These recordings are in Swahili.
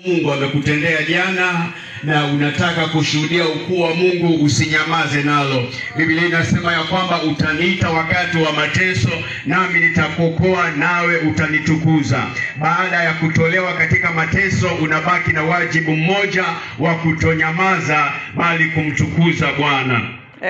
Mungu amekutendea jana na unataka kushuhudia ukuu wa Mungu, usinyamaze nalo. Biblia inasema ya kwamba utaniita wakati wa mateso, nami nitakuokoa, nawe utanitukuza. Baada ya kutolewa katika mateso, unabaki na wajibu mmoja wa kutonyamaza bali kumtukuza Bwana.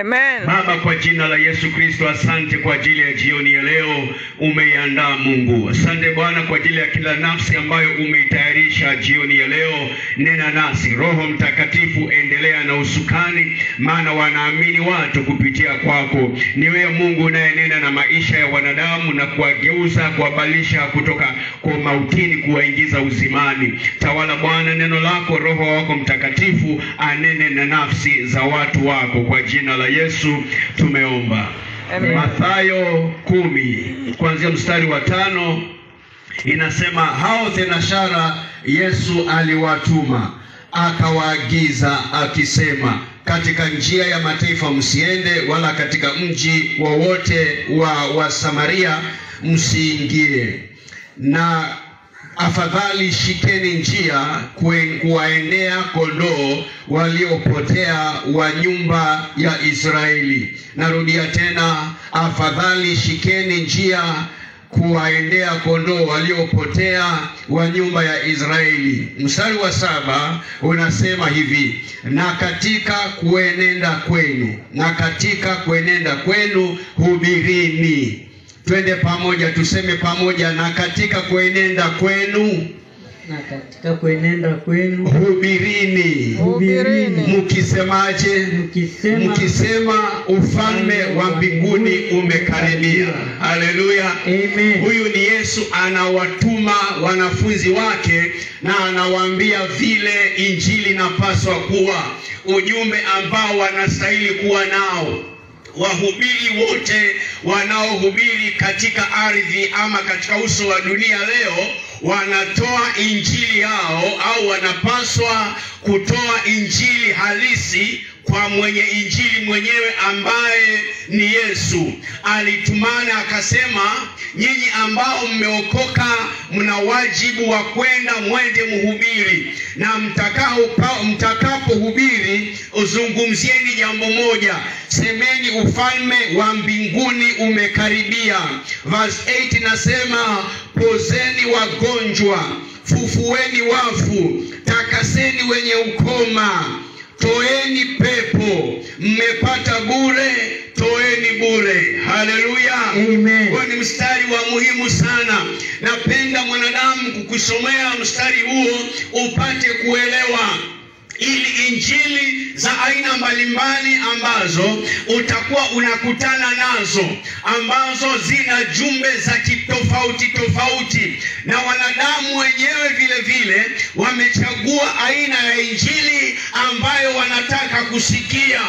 Amen. Baba, kwa jina la Yesu Kristo, asante kwa ajili ya jioni ya leo umeiandaa Mungu. Asante Bwana kwa ajili ya kila nafsi ambayo umeitayarisha jioni ya leo. Nena nasi, Roho Mtakatifu, endelea na usukani, maana wanaamini watu kupitia kwako. Ni wewe Mungu unayenena na maisha ya wanadamu na kuwageuza, kuwabadilisha kutoka kwa mautini kuwaingiza uzimani. Tawala Bwana neno lako, Roho wako Mtakatifu anene na nafsi za watu wako, kwa jina la Yesu tumeomba. Amen. Mathayo 10 kuanzia mstari wa 5 inasema, hao thenashara Yesu aliwatuma akawaagiza akisema, katika njia ya mataifa msiende, wala katika mji wowote wa Samaria msiingie, na afadhali shikeni njia kuwaendea kondoo waliopotea wa nyumba ya Israeli. Narudia tena, afadhali shikeni njia kuwaendea kondoo waliopotea wa nyumba ya Israeli. Mstari wa 7 unasema hivi, na katika kuenenda kwenu hubirini. Twende pamoja, tuseme pamoja, na katika kuenenda kwenu, na katika kuenenda kwenu hubirini. Mkisemaje? Mkisema ufalme wa mbinguni umekaribia. Haleluya. Amen. Huyu ni Yesu anawatuma wanafunzi wake na anawaambia vile injili inapaswa kuwa, ujumbe ambao wanastahili kuwa nao. Wahubiri wote wanaohubiri katika ardhi ama katika uso wa dunia leo wanatoa injili yao, au wanapaswa kutoa injili halisi kwa mwenye injili mwenyewe ambaye ni Yesu. Alitumana akasema, nyinyi ambao mmeokoka mna wajibu wa kwenda mwende mhubiri, na mtakapohubiri uzungumzieni jambo moja, semeni ufalme wa mbinguni umekaribia. Verse 8 nasema, pozeni wagonjwa, fufueni wafu, takaseni wenye ukoma, toeni pepo, mmepata bure, toeni bure. Haleluya. Amen. Kwa ni mstari wa muhimu sana. Napenda mwanadamu kukusomea mstari huo upate kuelewa, ili injili za aina mbalimbali ambazo utakuwa unakutana nazo, ambazo zina jumbe za tofauti, na wanadamu wenyewe vile vile wamechagua aina ya injili ambayo wanataka kusikia.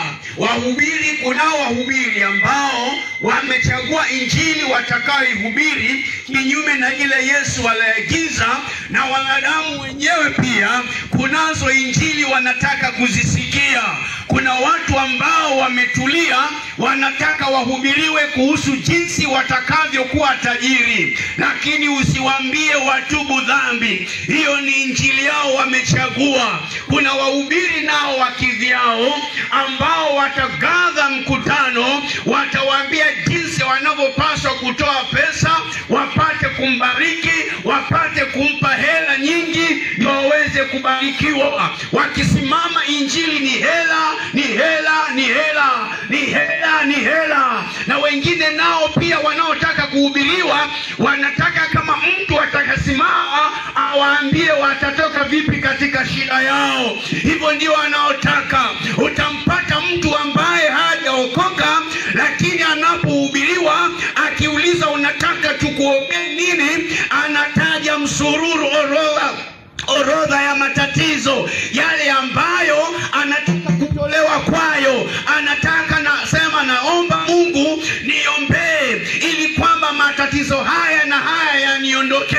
Kunao wahubiri ambao wamechagua injili watakayoihubiri kinyume na ile Yesu aliagiza, na wanadamu wenyewe pia kunazo injili wanataka kuzisikia. Kuna watu ambao wametulia, wanataka wahubiriwe kuhusu jinsi watakavyokuwa tajiri, lakini usiwaambie watubu dhambi. Hiyo ni injili yao wamechagua. Kuna wahubiri nao wakivyao ambao watagadha mkutano, watawaambia jinsi wanavyopaswa kutoa pesa, wapate kumbariki, wapate kumpa hela nyingi ndio waweze kubarikiwa. Wakisimama injili ni hela, ni hela, ni hela, ni hela, ni hela. Na wengine nao pia wanaotaka kuhubiriwa wanataka kama mtu atakasimama awaambie watatoka vipi katika shida yao. Hivyo ndio wanaotaka. Utampata mtu ambaye hajaokoka, lakini anapohubiriwa akiuliza unataka tukuombee nini, anataja msururu, orodha ya matatizo yale ambayo anataka kutolewa kwayo. Anataka nasema, naomba Mungu niombee ili kwamba matatizo haya na haya yaniondoke.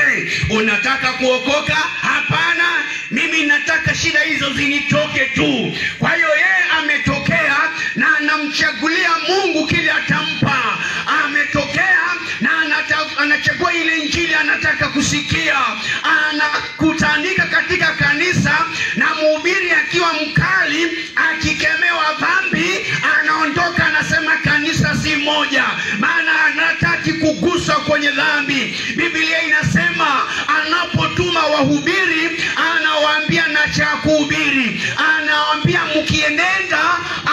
Unataka kuokoka? Hapana, mimi nataka shida hizo zinitoke tu. Kwa hiyo yeye ametokea na anamchagulia Mungu kile atampa. Ametokea na anachagua ile injili anataka kusikia. Anakutanika katika kanisa kwenye dhambi. Biblia inasema anapotuma wahubiri, anawaambia na cha kuhubiri. Anawaambia mkienenda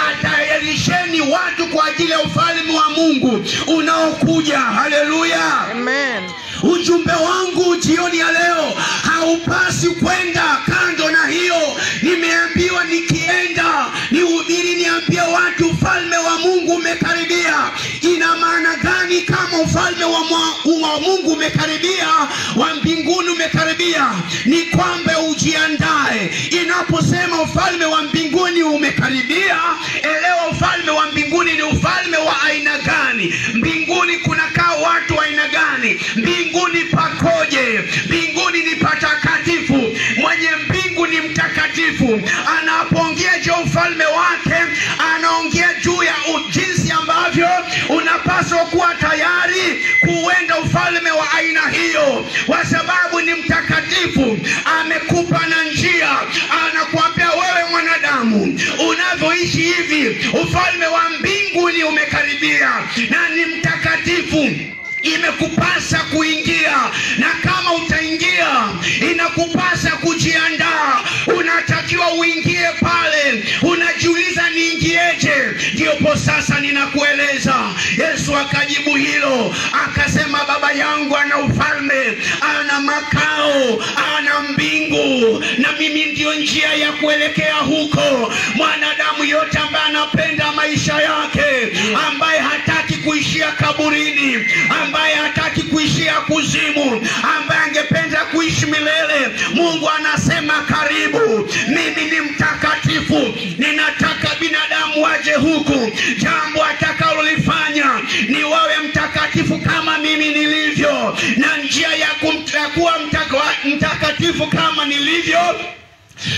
atayarisheni watu kwa ajili ya ufalme wa Mungu unaokuja. Haleluya. Amen. Ujumbe wangu jioni ya leo haupasi kwenda kando na hiyo. Nimeambiwa nikienda nihubiri, niambie watu ufalme wa Mungu umekaribia. Ina maana gani kama ufalme wa Mungu umekaribia, wa mbinguni umekaribia? Ni kwamba ujiandae. Inaposema ufalme wa mbinguni umekaribia, elewa ufalme wa mbinguni ni ufalme wa aina gani? Mbinguni kunakaa watu wa aina gani? Mbinguni pakoje? Mbinguni ni patakatifu. Mwenye mbingu ni mtakatifu. Anapoongea juu ufalme wake, anaongea juu ya jinsi ambavyo unapaswa kuwa tayari kuenda ufalme wa aina hiyo, kwa sababu ni mtakatifu. Amekupa na njia, anakuambia wewe mwanadamu, unavyoishi hivi ufalme wa mbinguni umekaribia na ni mtakatifu. Imekupasa kuingia, na kama utaingia inakupasa kujiandaa. Unatakiwa uingie pale, unajiuliza niingieje? Ndipo sasa ninakueleza. Yesu akajibu hilo akasema, Baba yangu ana ufalme, ana makao, ana mbingu, na mimi ndio njia ya kuelekea huko. Mwanadamu yote ambaye anapenda maisha yake, ambaye hataki kuishia kaburini, ambaye hataki kuishia kuzimu, ambaye angependa kuishi milele, Mungu anasema karibu. Mimi ni mtakatifu, ninataka binadamu waje huku. Jambo atakalolifanya ni wawe mtakatifu kama mimi nilivyo, na njia ya kuwa mtakatifu kama nilivyo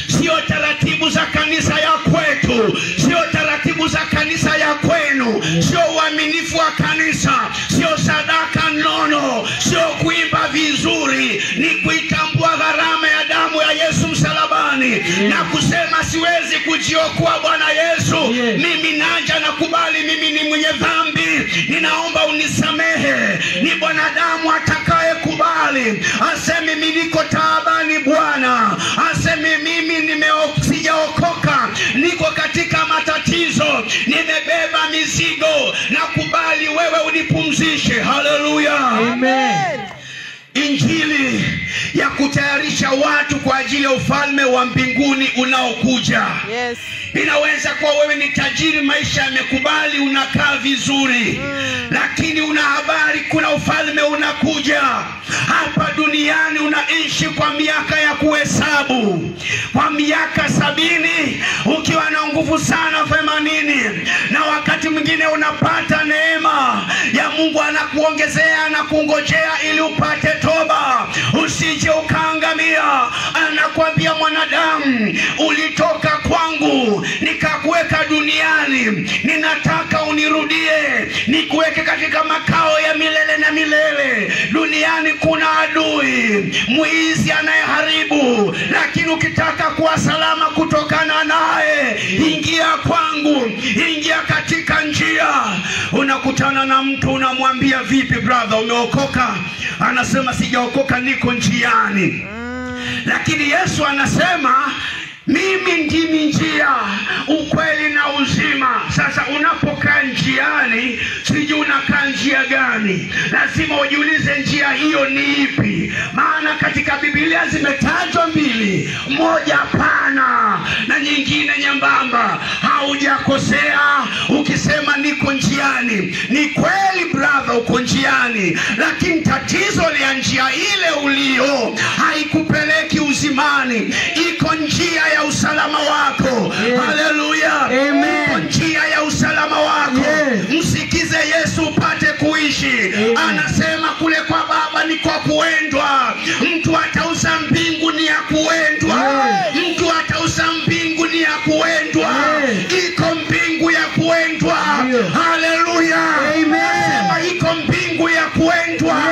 sio taratibu za kanisa ya kwetu, sio taratibu za kanisa ya kwenu, sio uaminifu wa kanisa, sio sadaka nono, sio kuimba vizuri. Ni kuitambua gharama ya damu ya Yesu msalabani, na kusema siwezi kujiokoa Bwana Yesu. Mimi naja na kubali mimi ni mwenye dhambi, ninaomba unisamehe. Ni Bwanadamu atakaye kubali aseme mimi niko taabani Bwana, aseme mimi sijaokoka, niko katika matatizo, nimebeba mizigo, na kubali wewe unipumzishe. Haleluya. Amen. Injili ya kutayarisha watu kwa ajili ya ufalme wa mbinguni unaokuja. Yes. Inaweza kuwa wewe ni tajiri, maisha yamekubali, unakaa vizuri, lakini una habari kuna ufalme unakuja. Hapa duniani unaishi kwa miaka ya kuhesabu, kwa miaka 70, ukiwa na nguvu sana 80, na wakati mwingine unapata neema ya Mungu, anakuongezea na kungojea ili upate toba, usije ukaangamia. Anakuambia mwanadamu, ulitoka kwangu nikakuweka duniani, ninataka unirudie, nikuweke katika makao ya milele na milele. Duniani kuna adui, mwizi anayeharibu, lakini ukitaka kuwa salama kutokana naye, ingia kwangu, ingia katika njia. Unakutana na mtu, unamwambia vipi brother, umeokoka? Anasema sijaokoka, niko njiani. Lakini Yesu anasema mimi ndimi njia, ukweli na uzima. Sasa unapokaa njiani, sijui unakaa njia gani? Lazima ujiulize njia hiyo ni ipi, maana katika Biblia zimetajwa mbili, moja pana na nyingine nyembamba. Haujakosea ukisema niko njiani. Ni kweli brother, uko njiani, lakini tatizo la njia ile ulio haikupeleki uzimani. Iko njia ya usalama wako. Haleluya. Amen. Njia ya usalama wako. Msikize Yesu upate kuishi. Anasema kule kwa Baba ni kwa kuendwa. Mtu atauza mbingu ni ya kuendwa. Mtu atauza mbingu ni ya kuendwa. Iko mbingu ya kuendwa. Haleluya. Anasema iko mbingu ya kuendwa.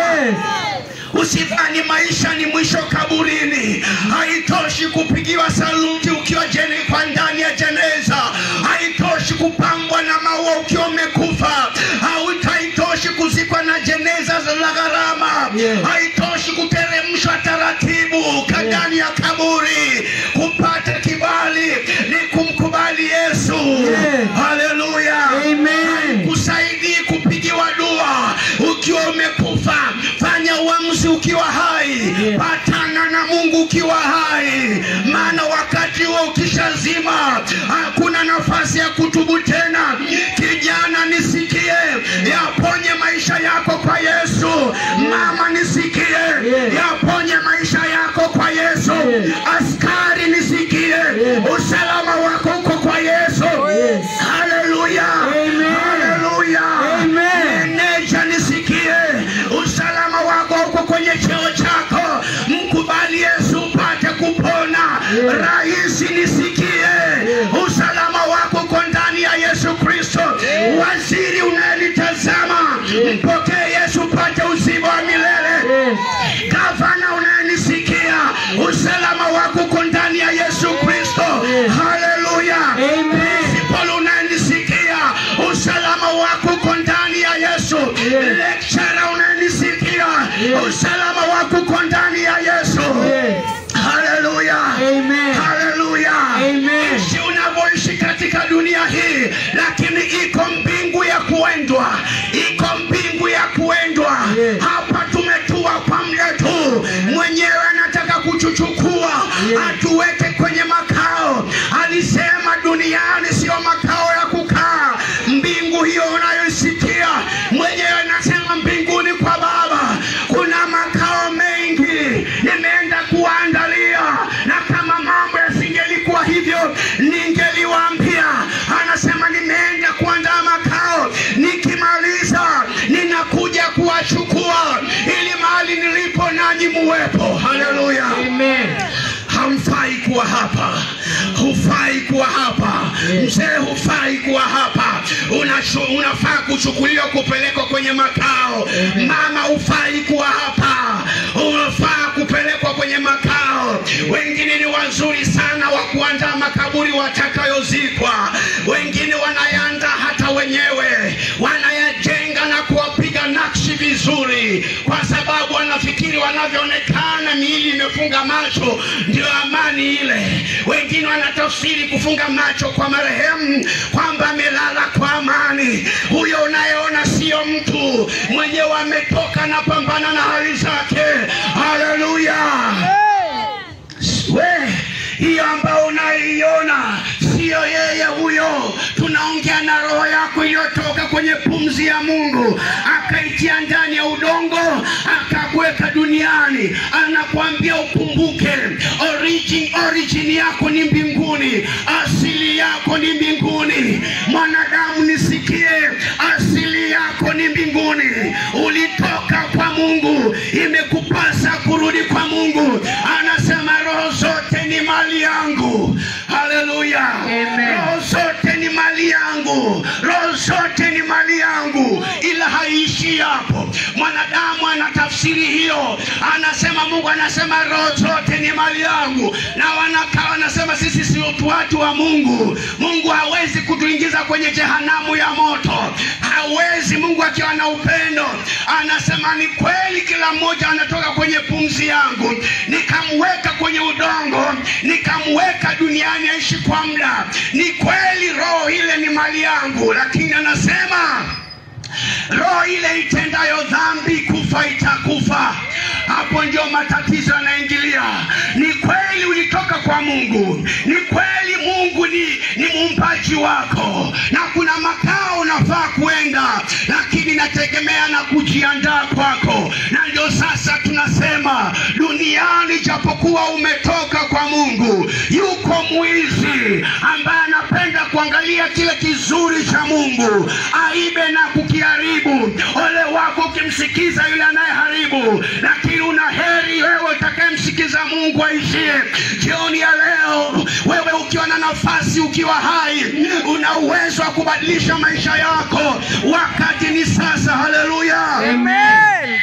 Usidhani maisha ni mwisho kaburini. Haitoshi kupigiwa saluti ukiwa kwa ndani ya jeneza. Haitoshi kupambwa na maua ukiwa umekufa. Haitoshi kuzikwa na jeneza za gharama. Haitoshi kuteremshwa taratibu ndani ya kaburi. Kupata kibali ni kumkubali Yesu. Haleluya. Amen. Kusaidii kupigiwa dua ukiwa umekufa. Fanya uamuzi ukiwa hai. Patana na Mungu ukiwa hai. Maana wakati huo ukishazima hakuna nafasi ya kutubu tena. Kijana nisikie, yaponye maisha yako kwa Yesu. Mama nisikie, yaponye maisha yako kwa Yesu. Askari nisikie, usalama wako uko kwa Yesu. Haleluya. Haleluya. Meneja nisikie, usalama wako uko kwenye cheo chako. Mkubali Yesu upate kupona. Raisi nisikie, usalama wako uko ndani ya Yesu Kristo. Waziri unanitazama, mpokee Yesu upate uzima wa milele. Gavana unanisikia, usalama wako uko ndani ya Yesu Kristo. Haleluya. Principal unanisikia, usalama wako uko ndani ya Yesu. Lecturer unanisikia, usalama wako uko ndani ya Yesu. Haleluya. Haleluya. Si unavyoishi katika dunia hii, lakini iko mbingu ya kuendwa. Iko mbingu ya kuendwa. Hapa tumetua kwa muda tu. Mwenyewe anataka kutuchukua atuweke kwenye makao. Alisema duniani sio makao ya kukaa. Mbingu hiyo unayoisikia, mwenyewe anasema mbinguni kwa Baba kuna makao mengi nimeenda kuandalia. Na kama mambo yasingelikuwa hivyo ningeliwaambia. Anasema nimeenda kuandaa makao, nikimaliza ninakuja kuwachukua ili mahali nilipo nanyi muwepo. Haleluya. Hamfai kuwa hapa. Hufai kuwa hapa. Mzee hufai kuwa hapa. Unafaa kuchukuliwa kupelekwa kwenye makao. Mama hufai kuwa hapa. Unafaa kupelekwa kwenye makao. Wengine ni wazuri sana wa kuandaa makaburi watakayozikwa. Wengine wanayaandaa hata wenyewe. Wanayajenga na kuwapiga nakshi vizuri, kwa sababu wanafikiri wanavyoonekana miili imefunga macho ndio amani ile. Wengine wanatafsiri kufunga macho kwa marehemu kwamba amelala kwa amani. Huyo unayeona sio mtu, mwenyewe ametoka na pambana na hali zake. Haleluya. Hiyo ambao unaiona sio yeye huyo. Tunaongea na roho yako iliyotoka kwenye pumzi ya Mungu, akaitia ndani ya udongo, akakuweka duniani. Anakuambia ukumbuke origin yako ni mbinguni. Asili yako ni mbinguni. Mwanadamu nisikie, asili yako ni mbinguni. Ulitoka kwa Mungu, imekupasa kurudi kwa Mungu. Anasema roho zote ni mali yangu. Haleluya. Roho zote ni mali yangu. Roho zote ni mali yangu. Ila haishi hapo. Mwanadamu anatafsiri hiyo. Anasema Mungu anasema roho zote ni mali yangu. Na wanakaa wanasema sisi si watu wa Mungu. Mungu hawezi kutuingiza kwenye jehanamu ya moto. Hawezi. Mungu akiwa na upendo anasema ni kweli kila mmoja anatoka kwenye pumzi yangu. Nikamweka kwenye udongo, nikamweka duniani aishi kwa muda. Ni kweli roho ile ni mali yangu, lakini anasema roho ile itendayo dhambi kufa itakufa. Hapo ndio matatizo yanaingilia. Ni kweli ulitoka kwa Mungu. Ni kweli Mungu ni muumbaji wako. Na kuna makao unafaa kuenda, lakini nategemea na kujiandaa kwako. Na ndio sasa tunasema duniani japokuwa umetoka kwa Mungu, yuko mwizi ambaye anapenda kuangalia kile kizuri cha Mungu, aibe na kukiharibu. Ole wako ukimsikiza yule anayeharibu, lakini una heri wewe utakayemsikiza Mungu aishie. Jioni ya leo wewe ukiwa na nafasi, ukiwa hai, una uwezo wa kubadilisha maisha yako. Wakati ni sasa. Haleluya. Amen.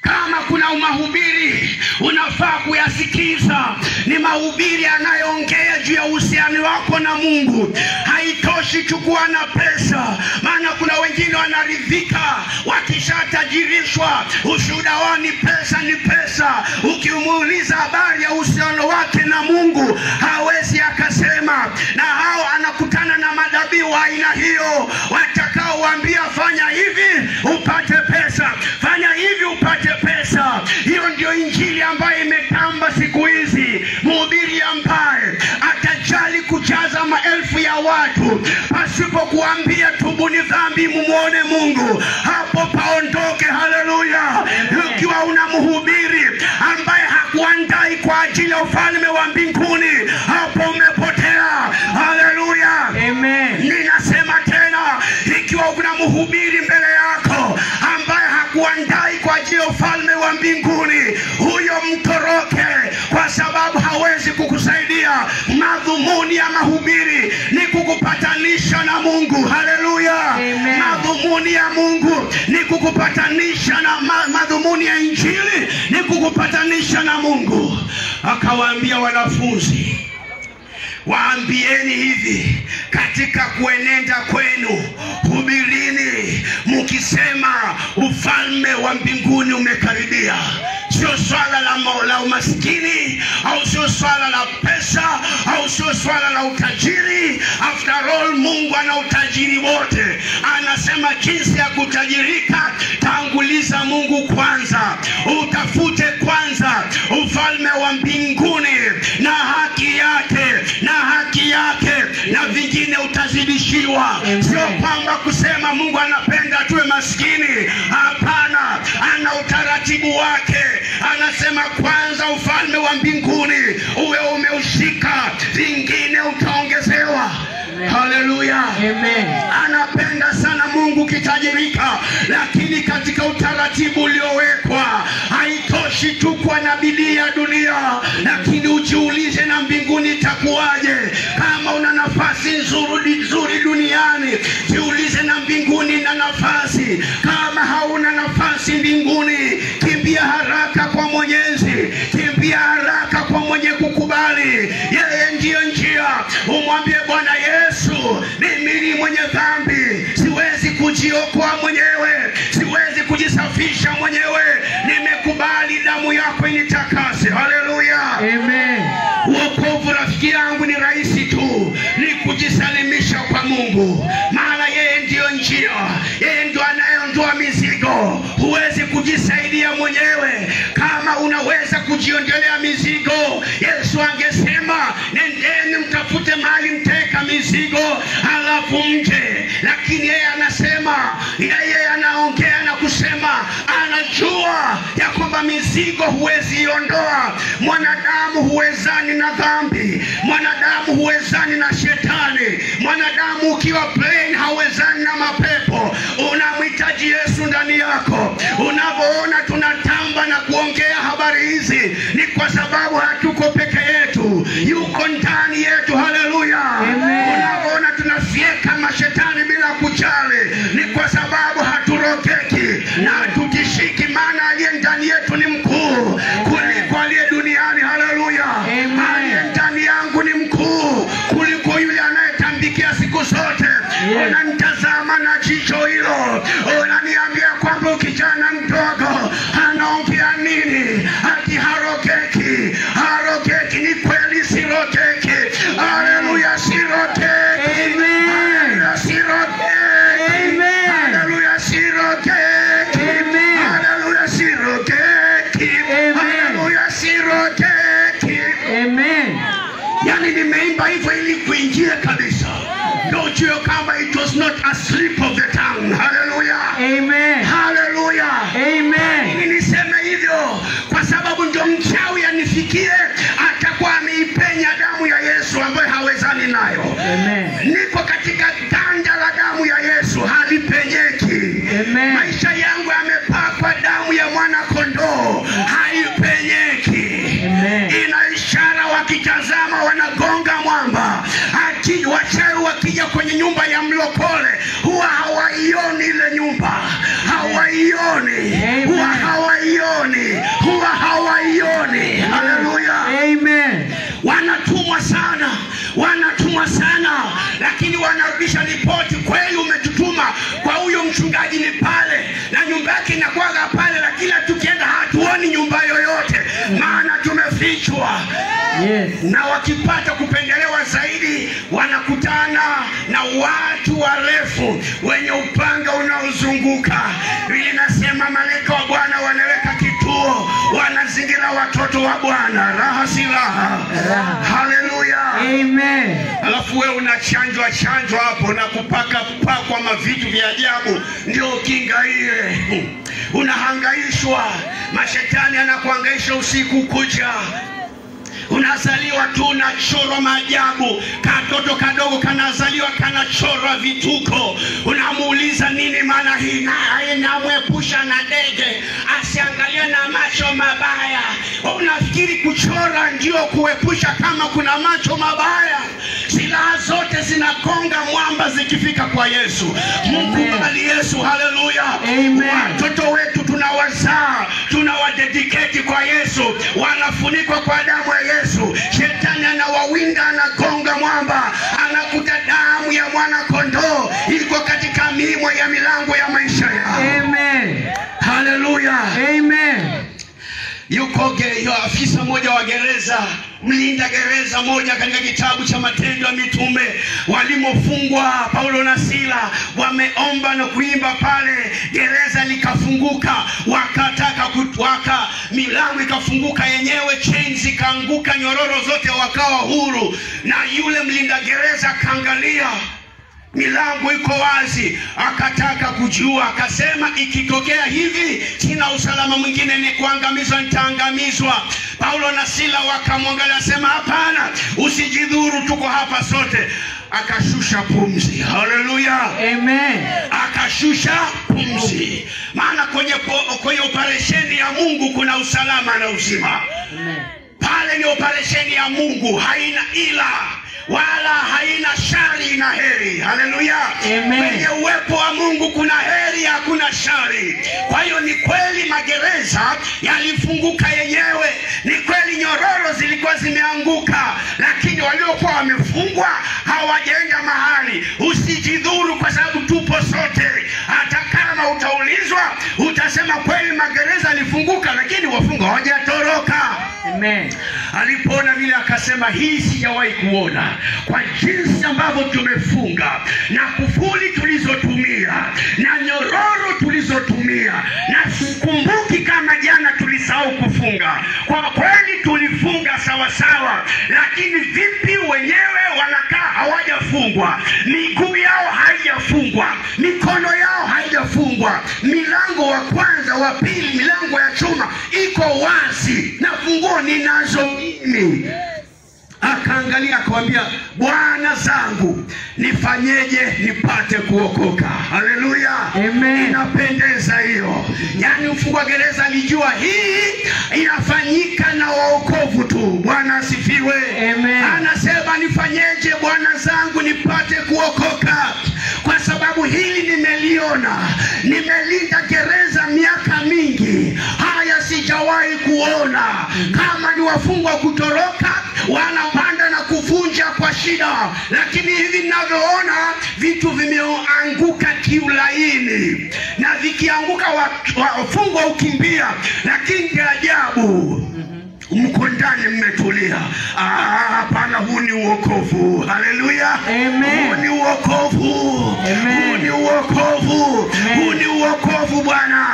Kama kuna mahubiri unafaa kuyasikiza, ni mahubiri yanayoongea juu ya uhusiano wako na Mungu. Haitoshi chukua na pesa, maana kuna wengine wanaridhika wakishatajirishwa. Ushuhuda wao ni pesa, ni pesa. Ukimuuliza habari ya uhusiano wake na Mungu, hawezi akasema. Na hao anakutana na madabii wa aina hiyo, watakaowaambia fanya hivi upate pesa, fanya hivi upate pesa. Hiyo ndio injili ambayo imetamba siku hizi. Mhubiri ambaye atajali kujaza maelfu ya watu pasipo kuambia tubuni dhambi mumuone Mungu, hapo paondoke. Haleluya. Ukiwa una mhubiri ambaye hakuandai kwa ajili ya ufalme wa mbinguni, hapo umepotea. Haleluya. Amen. Ninasema tena, ikiwa kuna mhubiri mbele yako ambaye hakuandai kwa ajili ya ufalme wa mbinguni, huyo mtoroke, kwa sababu hawezi kukusaidia. Madhumuni ya mahubiri ni kukupatanisha na Mungu. Haleluya. Madhumuni ya Mungu ni kukupatanisha na madhumuni ya injili ni kukupatanisha na Mungu. Akawaambia wanafunzi, waambieni hivi, katika kuenenda kwenu hubirini mkisema ufalme wa mbinguni umekaribia. Sio swala la umaskini, au sio swala la pesa, au sio swala la utajiri. After all, Mungu ana utajiri wote. Anasema jinsi ya kutajirika, tanguliza Mungu kwanza. Utafute kwanza ufalme wa mbinguni na haki yake, na haki yake, na vingine utazidishiwa. Sio kwamba kusema Mungu anapenda tuwe maskini. Hapana, ana utaratibu wake. Anasema kwanza ufalme wa mbinguni uwe umeushika, vingine utaongezewa. Haleluya. Amen. Anapenda sana Mungu kitajirika, lakini katika utaratibu uliowekwa. Haitoshi tu kwa na bidii ya dunia, lakini ujiulize na mbinguni itakuwaje. Kama una nafasi nzuri duniani, jiulize na mbinguni na nafasi. Kama hauna nafasi mbinguni, kimbia haraka kwa Mwenyezi, kimbia haraka kwa mwenye kukubali. Yeye ndiyo njia. Umwambie Bwana Yesu, mimi ni mwenye dhambi, siwezi kujiokoa mwenyewe, siwezi kujisafisha mwenyewe. Nimekubali damu yako initakase. Haleluya. Amen. Wokovu rafiki yangu ni rahisi tu, ni kujisalimisha kwa Mungu. Maana yeye ndiyo njia, yeye ndiyo anayeondoa mizigo. Huwezi kujisaidia mwenyewe. Kama unaweza kujiondelea mizigo, Yesu angesema nendeni mtafute mahali mteka mizigo halafu mje. Lakini yeye anasema, yeye anaongea na kusema anajua ya kwamba mizigo huwezi iondoa. Mwanadamu huwezani na dhambi, mwanadamu huwezani na shetani. Mwanadamu ukiwa plain hauwezani na mapepo. Unamhitaji Yesu ndani yako. Unavyoona tunatamba na kuongea habari hizi, ni kwa sababu hatuko peke yetu, yuko ndani yetu. Haleluya. Unavyoona tunafyeka mashetani bila kujali, ni kwa sababu haturokeki na hatutishiki. Maana aliye ndani yetu ni mkuu kuliko aliye duniani. Haleluya. Aliye ndani yangu ni mkuu kuliko yule anayetambikia siku zote. Unanitazama na jicho hilo, unaniambia kwamba kijana mdogo anaongea nini? Ati harokeki. Harokeki ni kweli, sirokeki. Haleluya, sirokeki. Haleluya, sirokeki. Haleluya, sirokeki. Haleluya, sirokeki. Haleluya, sirokeki. Amen. Yani nimeimba hivyo ili kuingia kabisa. Don't you kama it was not a slip of the tongue. Hallelujah. Amen. Hallelujah. Amen. Nilisema hivyo kwa sababu ndio mchawi anifikie atakuwa ameipenya damu ya Yesu ambayo hawezani nayo. Amen. Niko katika ganda la damu ya Yesu, halipenyeki. Amen. Maisha yangu yamepakwa damu ya mwana kondoo, haipenyeki. Amen. Ina ishara wakitazama wanagonga mwamba. Hati wachawi wakija kwenye nyumba ya mlokole huwa hawaioni ile nyumba. Hawaioni. Huwa hawaioni. Huwa hawaioni. Haleluya. Amen. Wanatumwa sana Yes. Na wakipata kupendelewa zaidi, wanakutana na watu warefu wenye upanga unaozunguka. Biblia inasema malaika wa Bwana wanaweka kituo, wanazingira watoto wa Bwana. Raha si raha. Haleluya. Amen. Alafu wewe unachanjwa hapo na kupakwa mavitu vya ajabu, ndio kinga ile. Unahangaishwa, mashetani anakuhangaisha usiku kucha. Unazaliwa tu unachorwa maajabu. Katoto kadogo kanazaliwa kanachorwa vituko. Unamuuliza nini maana hii? Namwepusha na ndege asiangalie na macho mabaya. Unafikiri kuchora ndio kuepusha kama kuna macho mabaya? Silaha zote zinakonga mwamba zikifika kwa Yesu. Mkubali Yesu. Haleluya. Watoto wetu tunawazaa, tunawadedicate kwa Yesu, wanafunikwa kwa damu ya Yesu. Shetani anawawinda, anagonga mwamba, anakuta damu ya mwana kondoo iko katika mimo ya milango ya maisha yao. Amen. Haleluya. Amen. Yuko afisa moja wa gereza, mlinda gereza moja katika kitabu cha Matendo ya Mitume, walimofungwa Paulo na Sila, wameomba na kuimba pale, gereza likafunguka, wakataka kutwaka, milango ikafunguka yenyewe, chains ikaanguka, nyororo zote wakawa huru. Na yule mlinda gereza kaangalia milango iko wazi, akataka kujua, akasema ikitokea hivi sina usalama mwingine, ni kuangamizwa, nitaangamizwa. Paulo na Sila wakamwangalia, sema hapana, usijidhuru, tuko hapa sote. Akashusha pumzi. Haleluya. Amen. Akashusha pumzi. Maana kwenye operesheni ya Mungu kuna usalama na uzima. Amen. Pale ni operesheni ya Mungu, haina ila wala haina shari na heri. Haleluya. Kwenye uwepo wa Mungu kuna heri, hakuna shari. Kwa hiyo ni kweli magereza yalifunguka yenyewe, ni kweli nyororo zilikuwa zimeanguka, lakini waliokuwa wamefungwa hawajaenda mahali. Usijidhuru kwa sababu tupo sote. Hata kama utaulizwa, utasema kweli magereza yalifunguka, lakini wafungwa hawajatoroka. Amen. Alipoona vile akasema, hii sijawahi kuona, kwa jinsi ambavyo tumefunga na kufuli tulizotumia na nyororo tulizotumia, na sikumbuki kama jana tulisahau kufunga. Kwa kweli tulifunga sawa sawa, lakini vipi wenyewe wanakaa hawajafungwa, miguu yao haijafungwa, mikono yao haijafungwa, milango wa kwanza wa pili, milango ya chuma iko wazi na funguo ninazo mimi. Akaangalia akamwambia, Bwana zangu, nifanyeje nipate kuokoka? Haleluya. Amen. Inapendeza hiyo. Yani mfungwa gereza alijua hii inafanyika na waokovu tu. Bwana asifiwe. Amen. Anasema, nifanyeje Bwana zangu nipate kuokoka? Kwa sababu hili nimeliona, nimelinda gereza miaka mingi, haya sijawahi kuona. Kama ni wafungwa kutoroka, wanapanda na kuvunja kwa shida, lakini hivi ninavyoona vitu vimeanguka kiulaini, na vikianguka wafungwa ukimbia, lakini ajabu mko ndani mmetulia. Hapana, huu ni uokovu. Haleluya. Huu ni uokovu. Huu ni uokovu. Huu ni uokovu Bwana.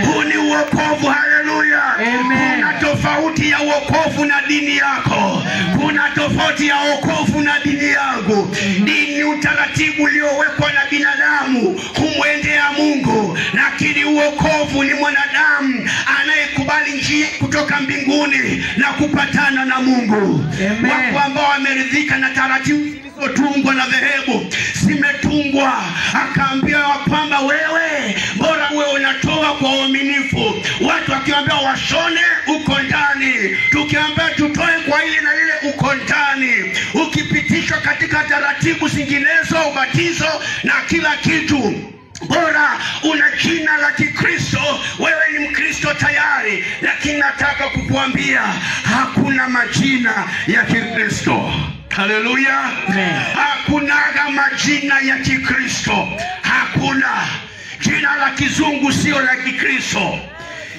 Huu ni uokovu. Haleluya. Kuna tofauti ya uokovu na dini yako. Kuna tofauti ya uokovu na dini yangu. Dini utaratibu uliowekwa na binadamu kumwendea Mungu, lakini uokovu ni mwanadamu anayekubali njia kutoka mbinguni na kupatana na Mungu. Wako ambao wameridhika na taratibu zilizotungwa na dhehebu, zimetungwa. Akaambia kwamba wewe bora uwe unatoa kwa uaminifu. Watu wakiambia washone, uko ndani. Tukiambia tutoe kwa ile na ile, uko ndani. Ukipitishwa katika taratibu zinginezo, ubatizo na kila kitu, bora una jina la Kikristo, wewe ni Mkristo tayari. Lakini nataka kukuambia hakuna majina ya Kikristo. Haleluya. Hakuna majina ya Kikristo. Hakuna. Jina la kizungu sio la Kikristo.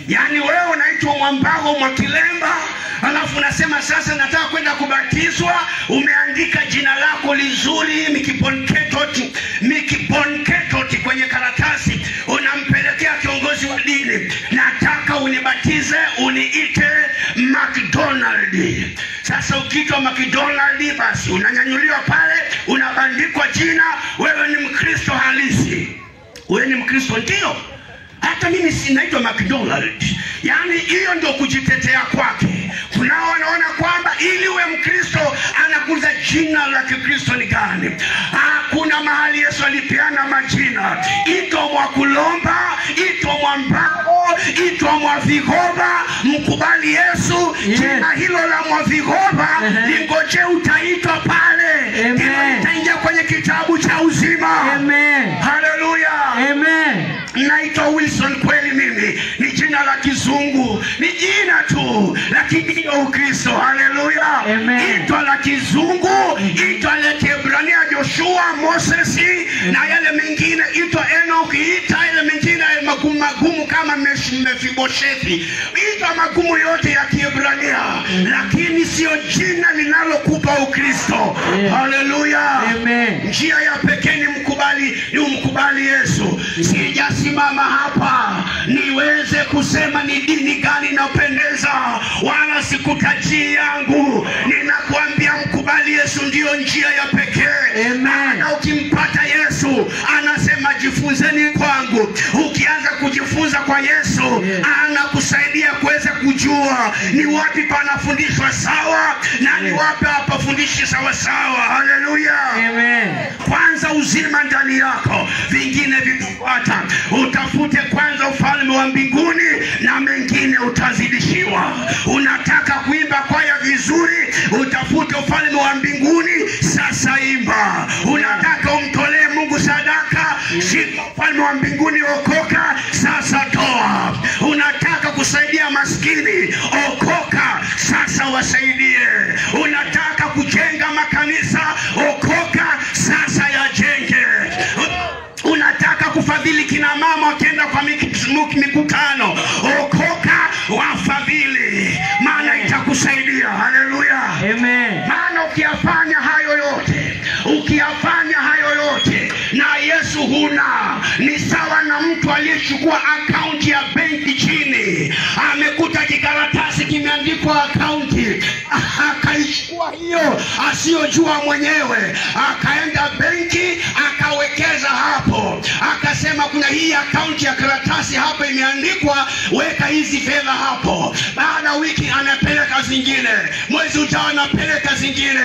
Yani wewe unaitwa Mwambago Mwakilemba, Alafu unasema sasa nataka kwenda kubatizwa, umeandika jina lako lizuri mikiponketot kwenye karatasi, unampelekea kiongozi wa dini, nataka unibatize, uniite McDonald. Sasa ukiitwa McDonald, basi unanyanyuliwa pale, unabandikwa jina, wewe ni Mkristo halisi. Wewe ni Mkristo ndio. Hata mimi sinaitwa McDonald. Yaani hiyo ndio kujitetea kwake. Kunao wanaona kwamba ili uwe Mkristo anakuza jina la Kikristo ni gani. Kuna mahali Yesu alipeana majina. Itwa Mwakulomba, itwa Mwambao, itwa Mwavigoba. Mkubali Yesu. Jina hilo la Mwavigoba lingoje utaitwa pale. Amen. Itaingia kwenye kitabu cha uzima. Amen. Hallelujah. Amen. Naitwa Wilson kweli mimi. Ni jina la kizungu. Ni jina tu. Lakini ni Ukristo. Hallelujah. Amen. Itwa la kizungu. Itwa la Kiebrania Joshua, Moses na yale mengine. Itwa Enoch. Itwa yale mengine magumu kama Mefiboshethi. Itwa magumu yote ya Kiebrania. Lakini sio jina linalokupa Ukristo. Hallelujah. Amen. Njia ya pekee ni umkubali Yesu. Sijasimama hapa niweze kusema ni dini gani inapendeza, wala sikutajii yangu. Ninakuambia mkubali Yesu ndio njia ya pekee. Amen. Na ukimpata Yesu anasema jifunzeni kwangu. Ukianza kujifunza kwa Yesu anakusaidia kuweza kujua ni wapi panafundishwa sawa na ni wapi hapafundishi sawa sawa. Hallelujah. Amen. Kwanza uzima ndani yako, vingine vitafuata. Utafute kwanza ufalme wa mbinguni na mengine utazidishiwa. Unataka kuimba kwaya vizuri, utafute ufalme wa mbinguni, sasa imba. Unataka umtolee Mungu sadaka, shika ufalme wa mbinguni, okoka, sasa toa. Unataka kusaidia maskini, okoka, sasa wasaidie. Unataka kujenga makanisa, okoka, sasa yajenge. Unataka kufadhili kina mama wakienda kwa mikutano, okoka, wafadhili, maana itakusaidia. Hallelujah. Amen. Maana ukiyafanya hayo yote na Yesu huna, ni sawa na mtu aliyechukua akaunti ya benki chini, amekuta kikaratasi kimeandikwa akaunti, akaichukua hiyo asiyojua mwenyewe, akaenda benki akawekeza hapo, akasema kuna hii akaunti ya karatasi hapa imeandikwa, weka hizi fedha hapo. Baada wiki anapeleka zingine, mwezi ujao anapeleka zingine.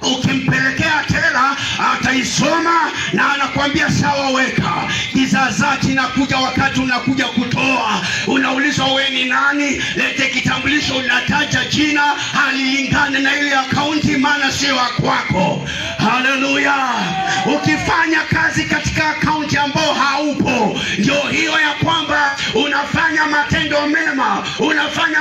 Ukimpelekea tela ataisoma na anakuambia sawa, weka. Kizazati inakuja wakati unakuja kutoa, unaulizwa wewe ni nani, lete kitambulisho, unataja jina halilingane na ile akaunti, maana sio kwako. Hallelujah. Ukifanya kazi katika akaunti ambao haupo, ndio hiyo ya kwamba unafanya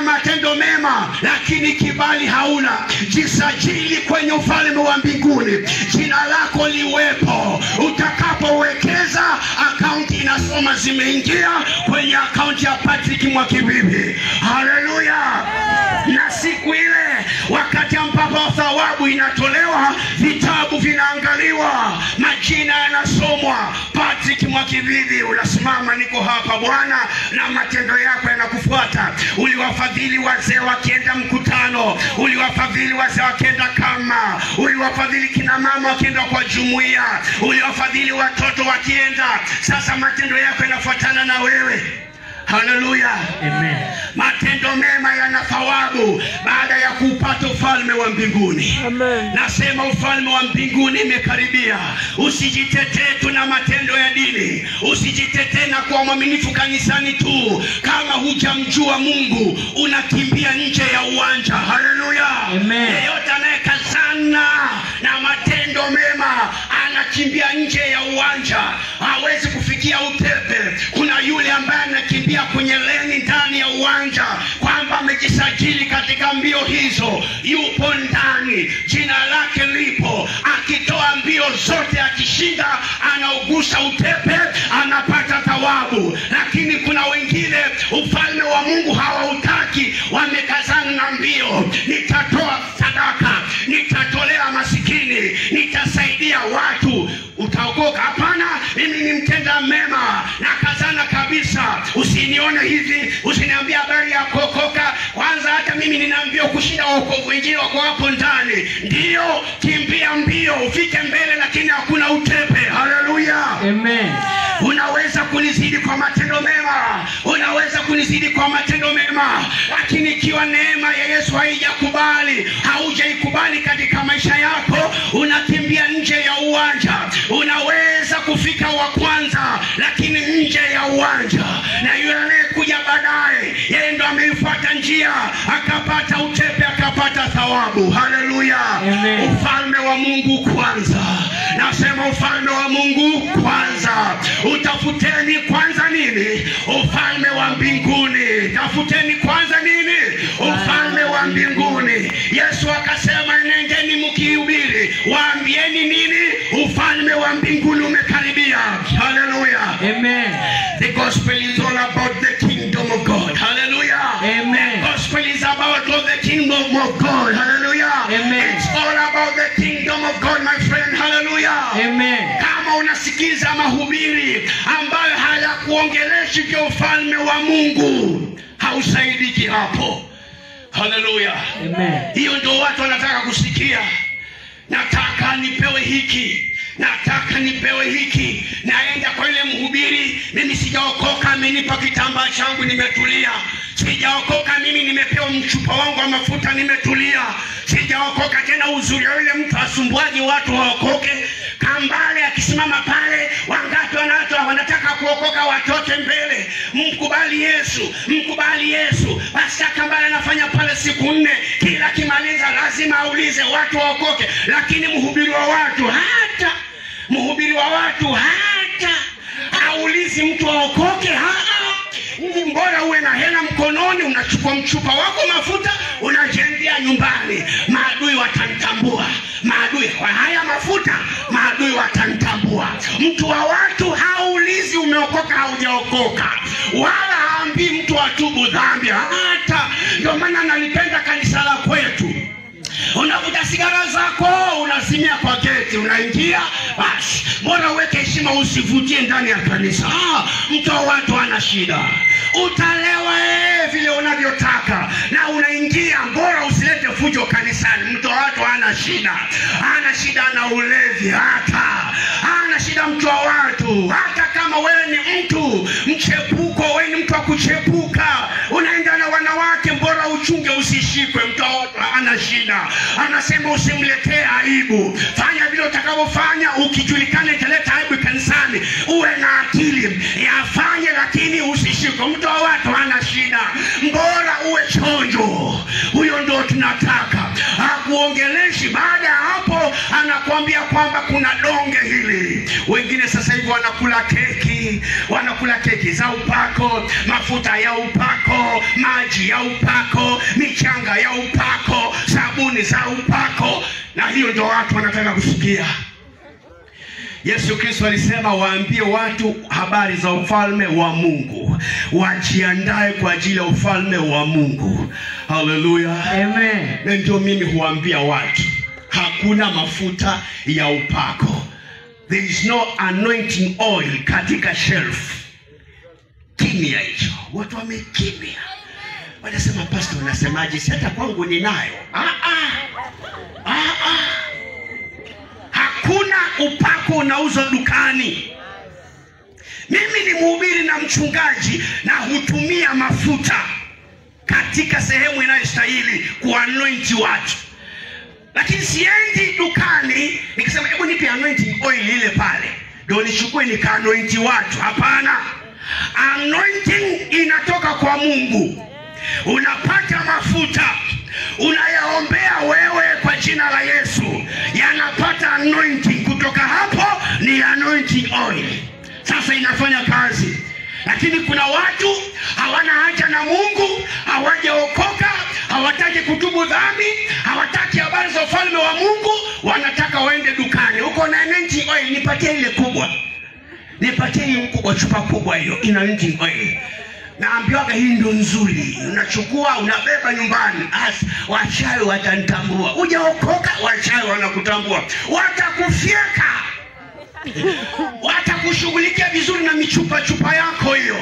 matendo mema, lakini kibali hauna. Jisajili kwenye ufalme wa mbinguni, jina lako liwepo. Utakapowekeza, akaunti inasoma zimeingia kwenye akaunti ya Patrick Mwakibibi. Hallelujah. Na siku ile wakati ambapo thawabu inatolewa, vitabu vinaangaliwa, majina yanasomwa. Patrick Mwakibibi, unasimama, niko hapa Bwana, na matendo yako yanakufuata. Uliwafadhili wazee wakienda mkutano, uliwafadhili wazee wakienda kama, uliwafadhili kina mama wakienda kwa jumuiya, uliwafadhili watoto wakienda. Sasa matendo yako yanafuatana na wewe. Hallelujah. Amen. Matendo mema yana thawabu baada ya kupata ufalme wa mbinguni. Amen. Nasema ufalme wa mbinguni imekaribia. Usijitetee tu na matendo ya dini, usijitetee na kuwa mwaminifu kanisani tu. Kama hujamjua Mungu, unakimbia nje ya uwanja. Hallelujah. Amen. Yeyote anayekazana na matendo mema anakimbia nje ya uwanja, hawezi kufikia utepe. Kuna yule ambaye anakimbia kwenye leni ndani ya uwanja, kwamba amejisajili katika mbio hizo, yupo ndani, jina lake lipo, akitoa mbio zote, akishinda anaugusa utepe, anapata thawabu. Lakini kuna wengine ufalme wa Mungu hawautaki, wamekazana na mbio, nitatolea masikini, nitasaidia watu. Utaokoka? Hapana, mimi ni mtenda mema. Na kazana kabisa, usinione hivi, usiniambia habari ya kuokoka. Kwanza hata mimi ninaambia kushinda wokovu, wengine wako hapo ndani. Ndio, kimbia mbio ufike mbele, lakini hakuna utepe. Haleluya. Amen. Unaweza kunizidi kwa matendo mema, unaweza kunizidi kwa matendo mema, lakini ikiwa neema ya Yesu haijakubali, haujaikubali katika maisha yako, unakimbia nje ya uwanja. Unaweza kufika wa kwanza, lakini nje ya uwanja, na yule anayekuja baadaye, yeye ndo ameifuata njia, akapata utepe, akapata thawabu. Haleluya. Ufalme wa Mungu kwanza. Nasema ufalme wa Mungu kwanza. Utafuteni kwanza nini? Ufalme wa mbinguni. Tafuteni kwanza nini? Ufalme wa mbinguni. Yesu akasema, nendeni mkihubiri, waambieni nini? Ufalme wa mbinguni umekaribia. Hallelujah. Amen. The gospel is all about the kingdom of God. Hallelujah. Amen. The gospel is about the kingdom of God. Hallelujah. Amen. It's all about the kingdom of God, my friend. Hallelujah. Amen. Kama unasikiza mahubiri ambayo hayakuongeleshi kwa ufalme wa Mungu, hausaidiki hapo. Hallelujah. Amen. Hiyo ndio watu wanataka kusikia. Nataka nipewe hiki, nataka nipewe hiki. Naenda kwa ile mhubiri, mimi sijaokoka, amenipa kitambaa changu, nimetulia. Sijaokoka, mimi nimepewa mchupa wangu wa mafuta, nimetulia. Sijaokoka tena. Uzuri wa yule mtu asumbuaji watu waokoke. Kambale akisimama pale, wangapi wanataka kuokoka watoke mbele. Mkubali Yesu, mkubali Yesu. Basi Kambale anafanya pale siku 4, kila kimaliza lazima aulize watu waokoke. Lakini mhubiri wa watu hata aulizi mtu waokoke. Ni mbora uwe na hela mkononi, unachukua mchupa wako mafuta, unajengia nyumbani. Maadui watanitambua. Maadui kwa haya mafuta, maadui watanitambua. Mtu wa watu haulizi umeokoka haujaokoka, wala haambii mtu atubu dhambi. Hata ndio maana nalipenda kanisa la kwetu. Unavuta sigara zako, unasimia kwa geti, unaingia, basi bora uweke heshima, usivutie ndani ya kanisa. Mtu wa watu ana shida. Utalewa vile unavyotaka na unaingia, bora usilete fujo kanisani. Mtu wa watu ana shida. Ana shida na ulevi, hata ana shida mtu wa watu. Hata kama wewe ni mtu mchepuko, wewe ni mtu wa kuchepuka, unaenda na wanawake, bora uchunge usishikwe. Mtu wa watu ana shida. Anasema usimletee aibu. Fanya vile utakavyofanya, ukijulikana italeta aibu kanisani. Uwe na akili, yafanye lakini usishikwe. Mtu wa watu ana shida. Bora uwe chonjo. Huyo ndio tunataka. Hakuongeleshi. Baada ya hapo anakuambia kwamba kuna donge hili. Wengine sasa hivi wanakula keki za upako, mafuta ya upako, maji ya upako, michanga ya upako, sabuni za upako. Na hiyo ndio watu wanataka kusikia. Yesu Kristo alisema waambie watu habari za ufalme wa Mungu, wajiandae kwa ajili ya ufalme wa Mungu. Hallelujah. Amen. Na ndio mimi huambia watu, hakuna mafuta ya upako. There is no anointing oil katika shelf. Kimya hicho. Watu wamekimya. Wanasema, pastor unasemaje? Si hata kwangu ninayo. Hakuna upako unauzwa dukani. Mimi ni mhubiri na mchungaji, na hutumia mafuta katika sehemu inayostahili kuanoint watu. Lakini siendi dukani nikisema hebu nipe anointing oil ile pale ndio nichukue nikaanointi watu. Hapana. Anointing inatoka kwa Mungu. Unapata mafuta, unayaombea wewe kwa jina la Yesu, yanapata anointing. Kutoka hapo ni anointing oil. Sasa inafanya kazi. Lakini kuna watu hawana haja na Mungu, hawajaokoka, hawataki kutubu dhambi, hawataki habari za ufalme wa Mungu, wanataka waende dukani. Uko na anointing oil, nipatie ile kubwa. Nipatie ile kubwa, chupa kubwa hiyo, ina anointing oil. naambiwaga hii ndo nzuri, unachukua unabeba nyumbani. Wachawi watanitambua. Hujaokoka, wachawi wanakutambua, watakufyeka, watakushughulikia vizuri na michupa yako hiyo.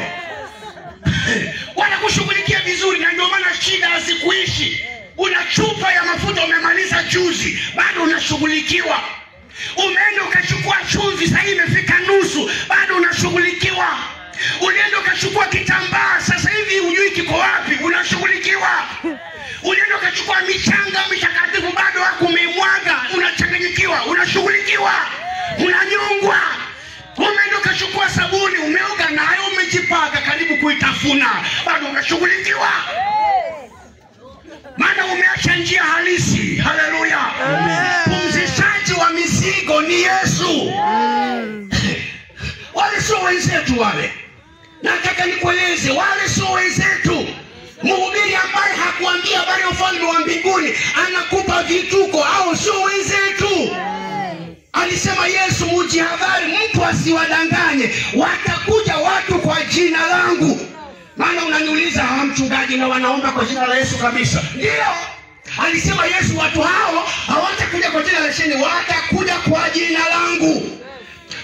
Watakushughulikia vizuri, na ndio maana shida hazikuishi. Una chupa ya mafuta umemaliza juzi, bado unashughulikiwa. Umeenda ukachukua chumvi, sasa imefika nusu, bado unashughulikiwa. Ulienda ukachukua kitambaa, sasa hivi hujui kiko wapi, unashughulikiwa. Ulienda ukachukua michanga mitakatifu, bado hakumimwaga, unachanganyikiwa, unashughulikiwa, unanyongwa. Umeenda ukachukua sabuni, umeoga nayo, umejipaka karibu kuitafuna, bado unashughulikiwa. Maana umeacha njia halisi. Haleluya. Pumzishaji wa mizigo ni Yesu. Wale sio wenzetu wale. Nataka nikueleze, wale sio wenzetu. Mhubiri ambaye hakuambia habari ya ufalme wa mbinguni anakupa vituko, au sio wenzetu. Alisema Yesu, mjihadhari mtu asiwadanganye, watakuja watu kwa jina langu. Maana unaniuliza, mchungaji, na wanaomba kwa jina la Yesu kabisa? Ndio. Alisema Yesu, watu hao hawatakuja kwa jina la Yesu, watakuja kwa jina langu.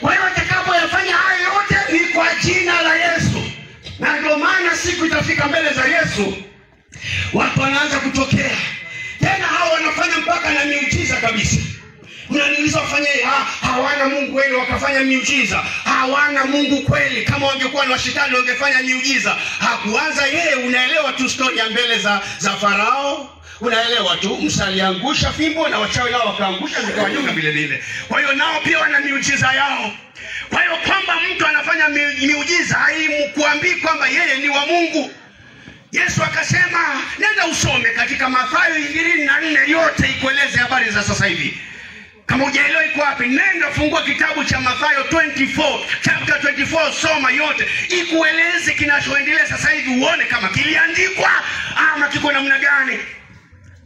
Kwa hiyo watakapoyafanya hayo yote ni kwa jina la Yesu. Na ndio maana siku itafika mbele za Yesu, watu wanaanza kutokea. Tena hao wanafanya mpaka na miujiza kabisa. Unaniuliza wafanye, hawana Mungu kweli wakafanya miujiza? Hawana Mungu kweli. Kama wangekuwa na shetani wangefanya miujiza. Hakuanza yeye. Unaelewa tu story ya mbele za Farao. Unaelewa tu, Musa aliangusha fimbo na wachawi nao wakaangusha zikawanyonga vile vile. Kwa hiyo nao pia wana miujiza yao. Kwa hiyo kwamba mtu anafanya miujiza haimkuambii kwamba yeye ni wa Mungu. Yesu akasema, nenda usome katika Mathayo 24 yote ikueleze habari za sasa hivi. Kama hujaelewa iko wapi, nenda fungua kitabu cha Mathayo 24, chapter 24, soma yote. Ikueleze kinachoendelea sasa hivi, uone kama kiliandikwa ama kiko namna gani.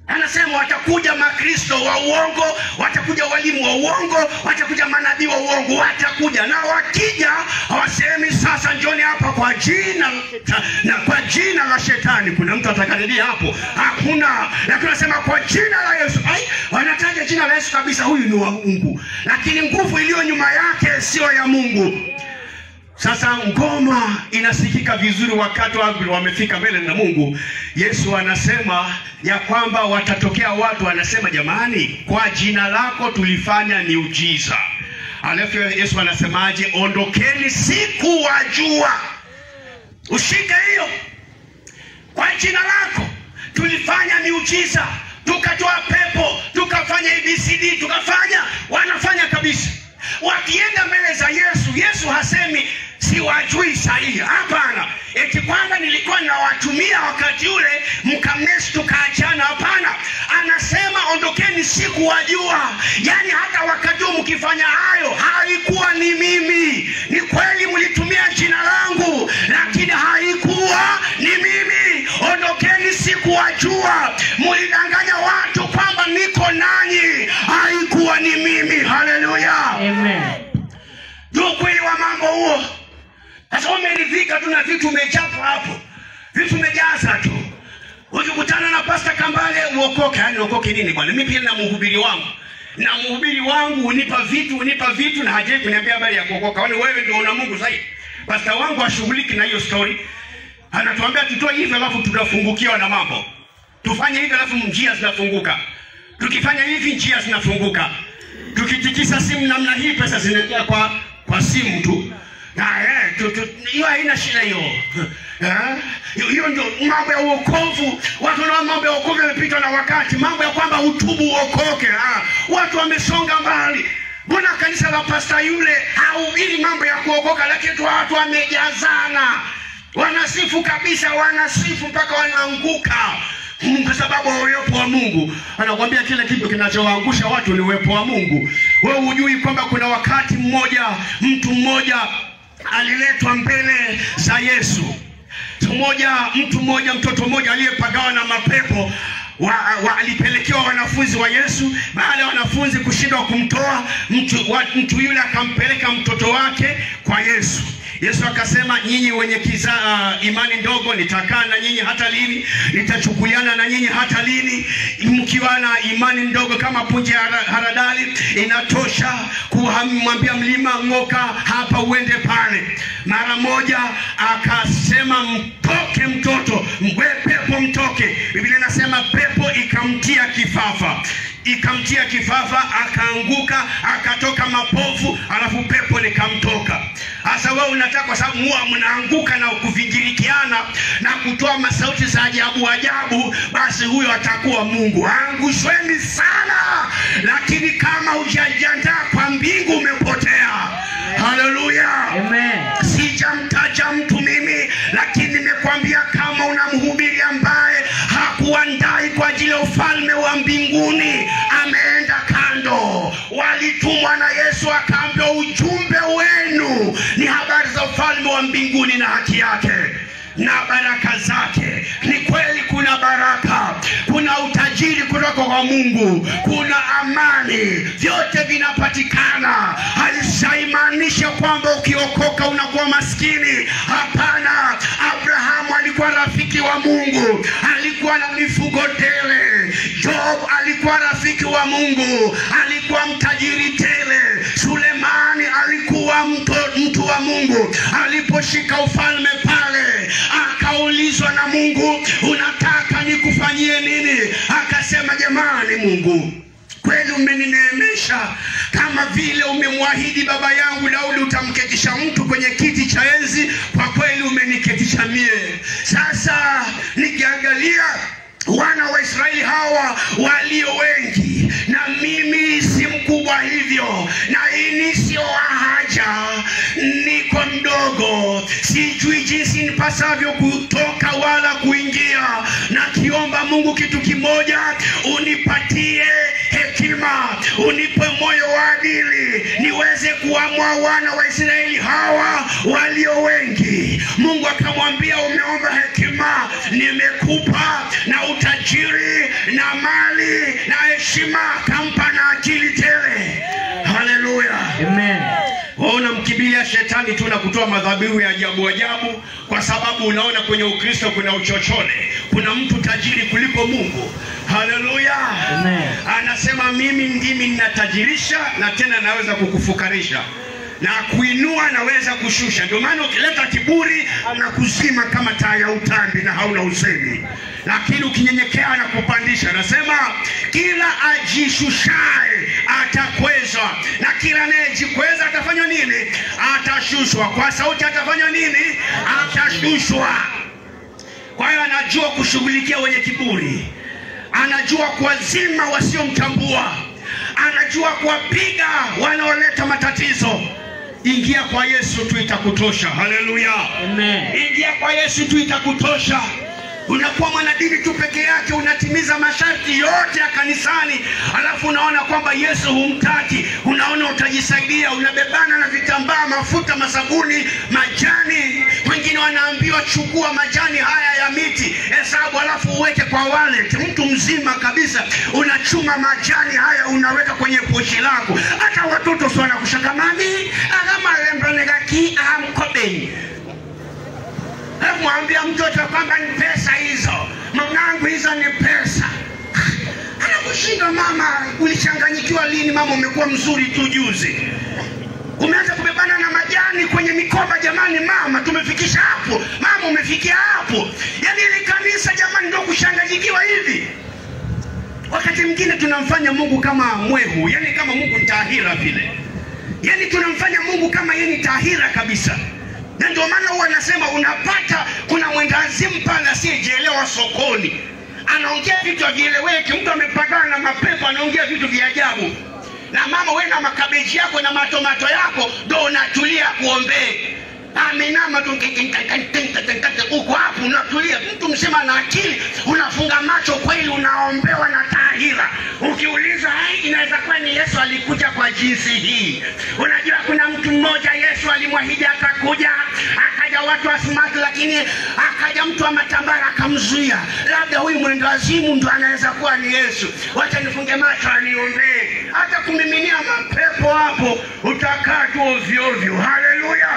Anasema watakuja makristo wa uongo, watakuja walimu wa uongo, watakuja manabii wa uongo, watakuja. Na wakija hawasemi sasa njoni hapa kwa jina na kwa jina la shetani. Kuna mtu atakayedia hapo? Hakuna. Lakini anasema kwa jina la Yesu. Wanataja jina la Yesu kabisa, huyu ni wa Mungu. Lakini nguvu iliyo nyuma yake sio ya Mungu. Sasa ngoma inasikika vizuri wakati wamefika mbele na Mungu. Yesu anasema ya kwamba watatokea watu wanasema, jamani, kwa jina lako tulifanya miujiza. Alafu Yesu anasemaje? Ondokeni, sikuwajua. Ushike hiyo. Kwa jina lako tulifanya miujiza, tukatoa pepo, tukafanya ABCD, tukafanya. Wanafanya kabisa. Wakienda mbele za Yesu, Yesu hasemi siwajui sahihi. Hapana. Eti kwamba nilikuwa nawatumia wakati ule mkamnesi tukaachana. Hapana. Anasema ondokeni, sikuwajua. Yani hata wakati mkifanya hayo haikuwa ni mimi. Ni kweli mlitumia jina langu, lakini haikuwa ni mimi. Ondokeni, sikuwajua. Mlidanganya watu kwamba niko nanyi, haikuwa ni mimi. Haleluya. Amen. Ndio kweli wa mambo huo. Sasa umeridhika tu na vitu umechapa hapo. Vitu umejaza tu. Ukikutana na Pastor Kambale uokoke. Yaani uokoke nini bwana? Mimi pia na mhubiri wangu. Na mhubiri wangu unipa vitu na hajawahi kuniambia habari ya kuokoka. Wani wewe ndio una Mungu zaidi. Pastor wangu ashughuliki na hiyo story. Anatuambia tutoe hivi alafu tunafungukiwa na mambo. Tufanye hivi alafu njia zinafunguka. Tukifanya hivi njia zinafunguka. Tukitikisa simu namna hii pesa zinaingia kwa simu tu. Hiyo haina shida hiyo. Hiyo ndio mambo ya wokovu. Watu na mambo ya wokovu yamepitwa na wakati. Mambo ya kwamba utubu uokoke. Watu wamesonga mbali. Mbona kanisa la pastor yule hahubiri mambo ya kuokoka, lakini watu wamejazana. Wanasifu kabisa, wanasifu mpaka wanaanguka. Kwa sababu uwepo wa Mungu. Anakuambia kile kitu kinachowaangusha watu ni uwepo wa Mungu. Wewe hujui kwamba kuna wakati mmoja mtu mmoja aliletwa mbele za Yesu. Mtoto mmoja aliyepagawa na mapepo alipelekewa wanafunzi wa Yesu. Baada ya wanafunzi kushindwa kumtoa, mtu yule akampeleka mtoto wake kwa Yesu Yesu akasema, nyinyi wenye imani ndogo, nitakaa na nyinyi hata lini? Nitachukuliana na nyinyi hata lini? Mkiwa na imani ndogo kama punje ya haradali, inatosha kumwambia mlima ng'oka hapa uende pale. Mara moja akasema, mtoke mtoto, pepo mtoke. Biblia inasema pepo ikamtia kifafa. Ikamtia kifafa, akaanguka, akatoka mapovu, alafu pepo likamtoka. Sasa wewe unataka, kwa sababu huwa mnaanguka na kuvingirikiana na kutoa masauti za ajabu, basi huyo atakuwa Mungu. Angushweni sana, lakini kama hujajiandaa kwa mbingu umepotea. Haleluya. Amen. Sijamtaja mtu mimi, lakini nimekwambia kama unamhubiri ambaye hakuandai kwa ajili ya ufalme wa mbinguni, ameenda kando. Walitumwa na Yesu akaambia, ujumbe wenu ni habari za ufalme wa mbinguni na haki yake na baraka zake. Ni kweli kuna baraka, kuna utajiri kutoka kwa Mungu, kuna amani, vyote vinapatikana. Haishaimaanisha kwamba ukiokoka unakuwa maskini. Hapana. Abrahamu alikuwa rafiki wa Mungu, alikuwa na mifugo tele. Job alikuwa rafiki wa Mungu, alikuwa mtajiri tele. Sulemani alikuwa mtu wa Mungu. Aliposhika ufalme pale, akaulizwa na Mungu, unataka nikufanyie nini? Akasema, jamani Mungu, kweli umenineemesha, kama vile umemwahidi baba yangu Daudi utamketisha mtu kwenye kiti cha enzi, kwa kweli umeniketisha mie. Sasa nikiangalia wana wa Israeli hawa walio wengi, na mimi si mkubwa hivyo, na hii sio haja, niko mdogo, sijui jinsi nipasavyo kutoka wala kuingia. Na kiomba Mungu kitu kimoja, unipatie hekima, unipe moyo wa adili, niweze kuamua wana wa Israeli hawa walio wengi. Mungu akamwambia, umeomba hekima, nimekupa, na utajiri na mali na heshima, kampa na akili tele. Haleluya. Amen. Unamkimbilia shetani tu na kutoa madhabihu ya ajabu, kwa sababu unaona kwenye Ukristo kuna uchochole, kuna mtu tajiri kuliko Mungu. Haleluya. Amen. Anasema, mimi ndimi ninatajirisha na tena naweza kukufukarisha, na kuinua naweza kushusha. Ndio maana ukileta kiburi anakuzima kama taa ya utambi na hauna usemi, lakini ukinyenyekea na kupandisha. Anasema, kila ajishushaye atakwezwa, na kila anayejikweza atafanywa nini? Atashushwa. Kwa sauti atafanywa nini? Atashushwa. Kwa hiyo anajua kushughulikia wenye kiburi, anajua kuwazima wasiomtambua, anajua kuwapiga wanaoleta matatizo. Ingia kwa Yesu tu itakutosha. Haleluya. Amen. Ingia kwa Yesu tu itakutosha. Unakuwa mwanadini tu peke yake, unatimiza masharti yote ya kanisani, alafu unaona kwamba Yesu humtaki. Unaona utajisaidia, unabebana na vitambaa, mafuta, masabuni, majani. Wengine wanaambiwa, chukua majani haya ya miti, hesabu, alafu uweke kwa wallet. Mtu mzima kabisa unachuma majani haya, unaweka kwenye pochi lako. Hata watoto sio wanakushaka, mami agama lembronegaki amkobeni. Mwambia mtoto kwamba ni pesa hizo, mwanangu, hizo ni pesa. Anakushinda, mama, ulichanganyikiwa lini? Mama, umekuwa mzuri tu juzi, umeanza kubebana na majani kwenye mikoba. Jamani mama, tumefikisha hapo. Mama, umefikia hapo. Yaani ile kanisa jamani ndio kushanganyikiwa hivi. Wakati mwingine tunamfanya Mungu kama mwehu, yani kama Mungu ni tahira vile. Yani tunamfanya Mungu kama yeye ni tahira kabisa. Na ndio maana huwa anasema, unapata kuna mwendazimu pale asiyejielewa sokoni, anaongea vitu havieleweki. Mtu amepagana na mapepo, anaongea vitu vya ajabu. Na mama, wewe na makabeji yako na matomato yako ndio unatulia kuombea. Aminama tu uko hapo unatulia. Mtu msema na akili, unafunga macho kweli, unaombewa na tahira. Ukiuliza, inaweza kuwa ni Yesu alikuja kwa jinsi hii. Unajua kuna mtu mmoja Yesu alimwahidi atakuja, akaja watu wa smart, lakini akaja mtu wa matambara akamzuia. Labda huyu mwendo wazimu ndo anaweza kuwa ni Yesu. Wacha nifunge macho aniombee. Hata kumiminia mapepo hapo utakaa tu ovyo ovyo. Haleluya.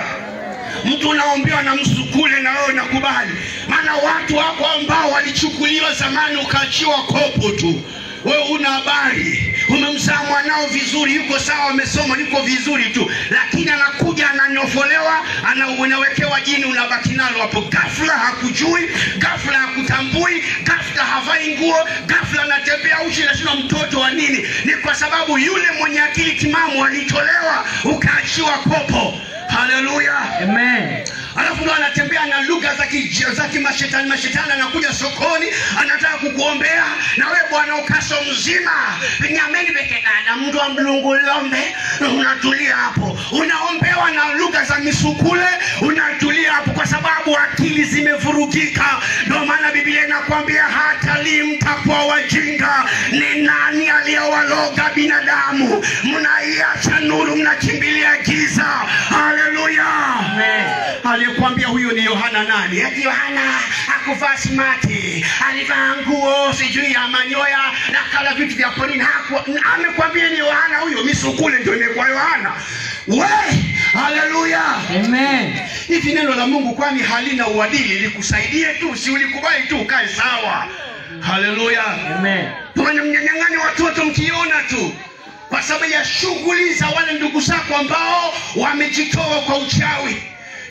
Mtu unaombewa na msukule na wewe unakubali. Maana watu wako ambao walichukuliwa zamani ukaachiwa kopo tu. Wewe una habari, umemzaa mwanao vizuri, yuko sawa, amesoma, yuko vizuri tu, lakini anakuja ananyofolewa, unawekewa jini, unabaki nalo hapo. Ghafla hakujui, ghafla hakutambui, ghafla havai nguo, ghafla anatembea uchi, na mtoto wa nini? Ni kwa sababu yule mwenye akili timamu alitolewa, ukaachiwa kopo. Haleluya. Amen. Alafu ndo anatembea na lugha za kimashetani. Mashetani anakuja sokoni, anataka kukuombea, na wewe bwana ukaso mzima. Nyameni bekekana mtu wa mlungu lombe, unatulia hapo. Unaombewa na lugha za misukule, unatulia hapo kwa sababu akili zimevurugika. Ndio maana Biblia inakwambia hata mtakuwa wajinga. Ni nani aliyewaloga binadamu? Mnaiacha nuru, mnakimbilia giza. Haleluya. Amen. Aliyekwambia huyo ni Yohana nani? Eti Yohana hakuvaa smati, alivaa nguo sijui ya manyoya na kala vitu vya porini. Amekwambia ni Yohana huyo, misukule ndio imekuwa Yohana. Haleluya. Amen. Hivi neno la Mungu kwani halina uadili? Likusaidie tu, si ulikubali tu ukae sawa. Haleluya. Amen. Tunamnyang'anya watoto mkiona tu kwa sababu ya shughuli za wale ndugu zako ambao wamejitoa kwa uchawi.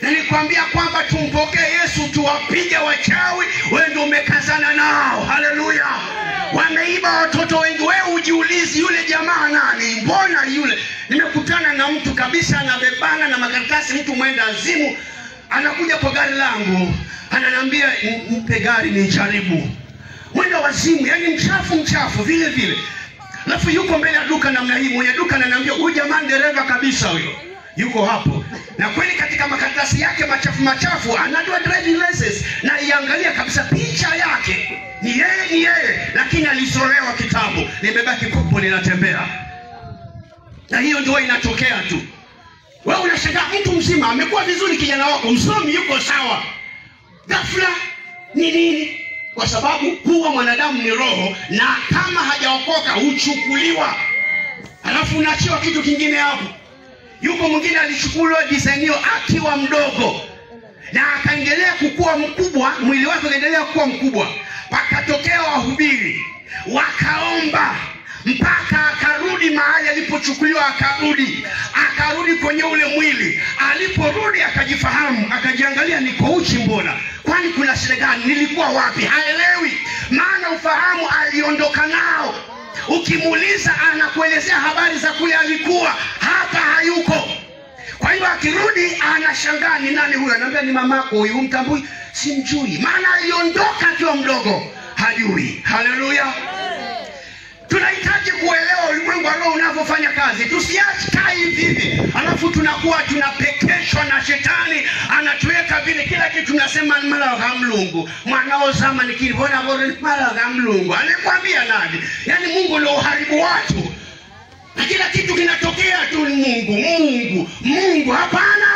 Na nikwambia kwamba tumpokee Yesu, tuwapige wachawi, wewe ndio umekazana nao. Haleluya. Wameiba watoto wengi, wewe ujiulizi yule jamaa nani? Mbona yule? Nimekutana na mtu kabisa anabebana na makaratasi, mtu mwenda azimu, anakuja kwa gari langu, ananiambia mpe gari nijaribu. Mwenda wazimu, yani mchafu vile vile. Alafu yuko mbele ya duka namna hii, mwenye duka ananiambia huyu jamaa dereva kabisa huyo. Yuko hapo. Na kweli katika makaratasi yake machafu anatoa driving license, na iangalia kabisa picha yake. Ni yeye, lakini alisolewa kitabu. Nimebaki kopo linatembea. Na hiyo ndio inatokea tu. Wewe unashangaa mtu mzima amekuwa vizuri, kijana wako msomi yuko sawa. Ghafla ni nini? Kwa sababu huwa mwanadamu ni roho, na kama hajaokoka huchukuliwa. Alafu unaachiwa kitu kingine hapo. Yuko mwingine alichukuliwa disainio akiwa mdogo, na akaendelea kukua mkubwa, mwili wake ukaendelea kukua mkubwa. Pakatokea wahubiri, wakaomba, mpaka akarudi mahali alipochukuliwa, akarudi kwenye ule mwili. Aliporudi akajifahamu, akajiangalia, niko uchi mbona? Kwani kuna shida gani? Nilikuwa wapi? Haelewi, maana ufahamu aliondoka nao. Ukimuuliza anakuelezea habari za kule alikuwa, hapa hayuko. Kwa hiyo akirudi anashangaa, ni nani huyu? Anambia ni mamako huyu, mtambui? Simjui. Maana aliondoka akiwa mdogo, hajui. Haleluya. Tunahitaji kuelewa ulimwengu wa roho unavyofanya kazi. Tusiache kai hivi, alafu tunakuwa tunapekeshwa na shetani, anatuweka vile kila kitu tunasema mala gamlungu. Mwanao zama nikibona bora mala gamlungu. Anakuambia nani? Yaani Mungu ndio uharibu watu. Na kila kitu kinatokea tu Mungu. Hapana.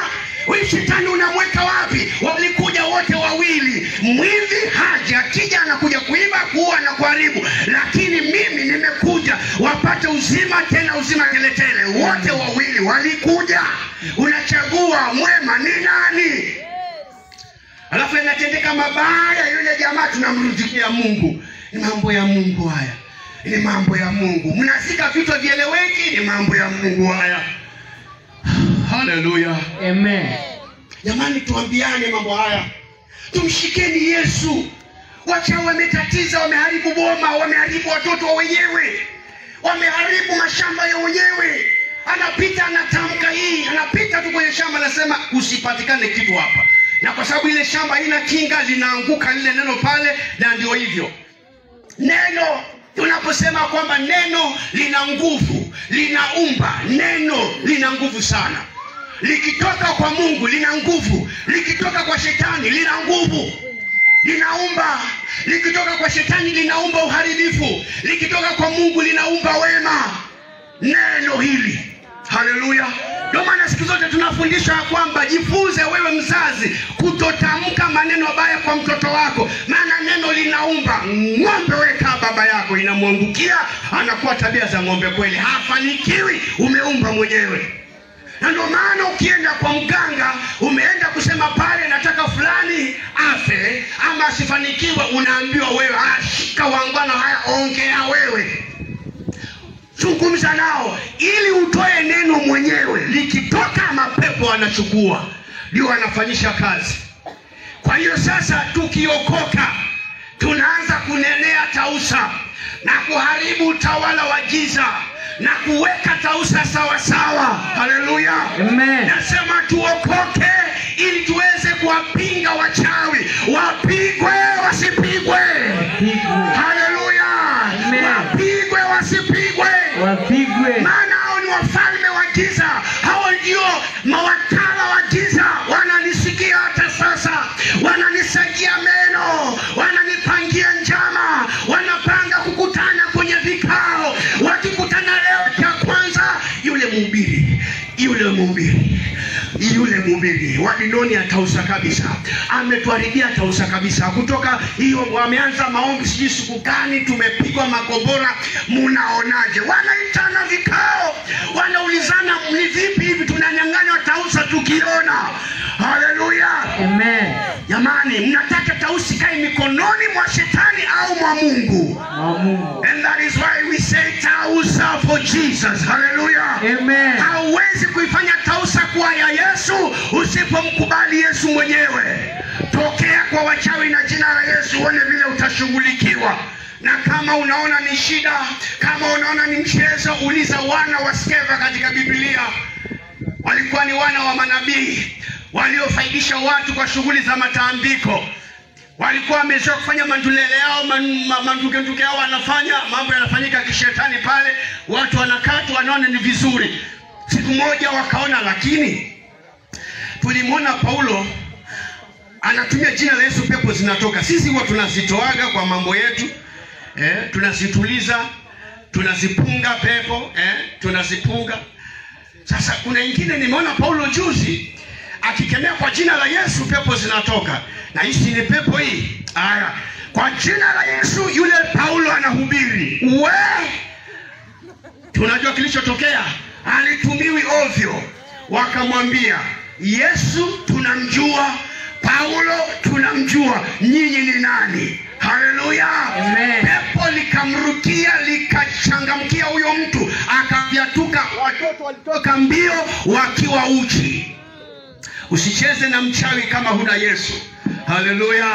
Wewe shetani unamweka wapi? Walikuja wote wawili. Mwivi haji, akija anakuja kuiba, kuua na kuharibu. Lakini mimi nimekuja wapate uzima, tena uzima teletele. Wote wawili walikuja. Unachagua mwema ni nani? Alafu yanatendeka mabaya, yule jamaa tunamrudikia Mungu. Ni mambo ya Mungu haya. Ni mambo ya Mungu. Mnasika vitu vieleweki, ni mambo ya Mungu haya. Haleluya. Amen. Jamani, tuambiane mambo haya. Tumshikeni Yesu. Wachawi wametatiza, wameharibu boma, wameharibu watoto wa wenyewe, wameharibu mashamba ya wenyewe. Anapita anatamka hii, anapita tu kwenye shamba anasema usipatikane kitu hapa. Na kwa sababu ile shamba haina kinga, linaanguka lile neno pale, na ndio hivyo. Neno, tunaposema kwamba neno lina nguvu, linaumba, neno lina nguvu sana. Likitoka kwa Mungu lina nguvu, likitoka kwa shetani lina nguvu, linaumba. Likitoka kwa shetani linaumba uharibifu, likitoka kwa Mungu linaumba wema. Neno hili. Haleluya. Ndio maana siku zote tunafundisha kwamba jifunze wewe mzazi kutotamka maneno mabaya kwa mtoto wako, maana neno linaumba. Ng'ombe weka baba yako inamwangukia, anakuwa tabia za ng'ombe kweli, hafanikiwi, umeumba mwenyewe. Na ndio maana ukienda kwa mganga, umeenda kusema pale nataka fulani afe ama asifanikiwe, unaambiwa wewe ashika wangwana, haya ongea wewe, zungumza nao ili utoe neno mwenyewe. Likitoka mapepo anachukua, ndio anafanyisha kazi. Kwa hiyo sasa tukiokoka, tunaanza kunenea tausa na kuharibu utawala wa giza na kuweka tausa sawa sawa. Haleluya. Amen. Nasema tuokoke ili tuweze kuwapinga wachawi, wapigwe wasipigwe. Haleluya. Wapigwe wasipigwe. Wapigwe. Maana hao ni wafalme wa giza, hao ndio mawakala wa giza. Wananisikia hata sasa, wananisagia meno, wananipangia njama, wanapanga kukutana kwenye vikao. Wakikutana leo cha kwanza, yule mhubiri wa Dinoni atausa kabisa, ametuharibia atausa kabisa. Kutoka hiyo wameanza maombi, sijui siku gani, tumepigwa makobora, munaonaje? Wanaitana vikao, wanaulizana ni vipi hivi tunanyang'anywa tausa tukiona. Haleluya. Amen. Jamani, mnataka tausi kae mikononi mwa shetani au mwa Mungu? And that is why we say tausa for Jesus. Hallelujah. Amen. Hauwezi kuifanya tausa kuwa ya Yesu usipomkubali Yesu mwenyewe. Tokea kwa wachawi na jina la Yesu, uone vile utashughulikiwa. Na kama unaona ni shida, kama unaona ni mchezo, uliza wana wa Skeva katika Biblia. Walikuwa ni wana wa manabii waliofaidisha watu kwa shughuli za matambiko. Walikuwa wamezoea kufanya mandulele yao, manduke yao, wanafanya mambo yanafanyika kishetani pale, watu wanakatwa, wanaona ni vizuri. Siku moja wakaona, lakini tulimwona Paulo anatumia jina la Yesu, pepo zinatoka. Sisi huwa tunazitoaga kwa mambo yetu, tunazituliza, tunazipunga pepo, tunazipunga. Sasa kuna ingine nimeona Paulo juzi akikemea kwa jina la Yesu, pepo zinatoka. Na hisi ni pepo hii. Haya, kwa jina la Yesu yule Paulo anahubiri. Tunajua kilichotokea, alitumiwi ovyo. Wakamwambia, Yesu tunamjua, Paulo tunamjua, nyinyi ni nani? Haleluya. Pepo likamrukia, likachangamkia huyo mtu, akavyatuka. Watoto walitoka mbio wakiwa uchi. Usicheze na mchawi kama huna Yesu. Haleluya.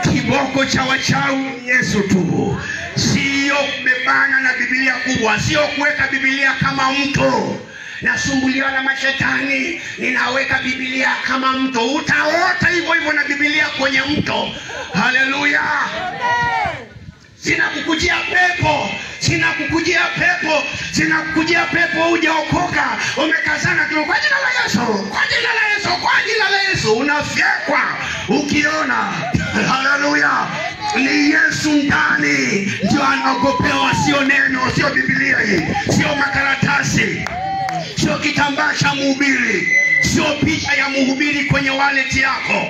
Kiboko cha wachawi Yesu tu. Sio kubebana na Biblia kubwa, sio kuweka Biblia kama mto. Nasumbuliwa na mashetani, ninaweka Biblia kama mto. Utaota hivyo hivyo na Biblia kwenye mto. Haleluya. Sinakukujia pepo, hujaokoka, umekazana tu kwa jina la Yesu, unafyekwa ukiona. Haleluya. Ni Yesu ndani ndio anaogopewa, sio neno, sio Biblia hii, sio makaratasi, sio kitambaa cha mhubiri, sio picha ya mhubiri kwenye wallet yako.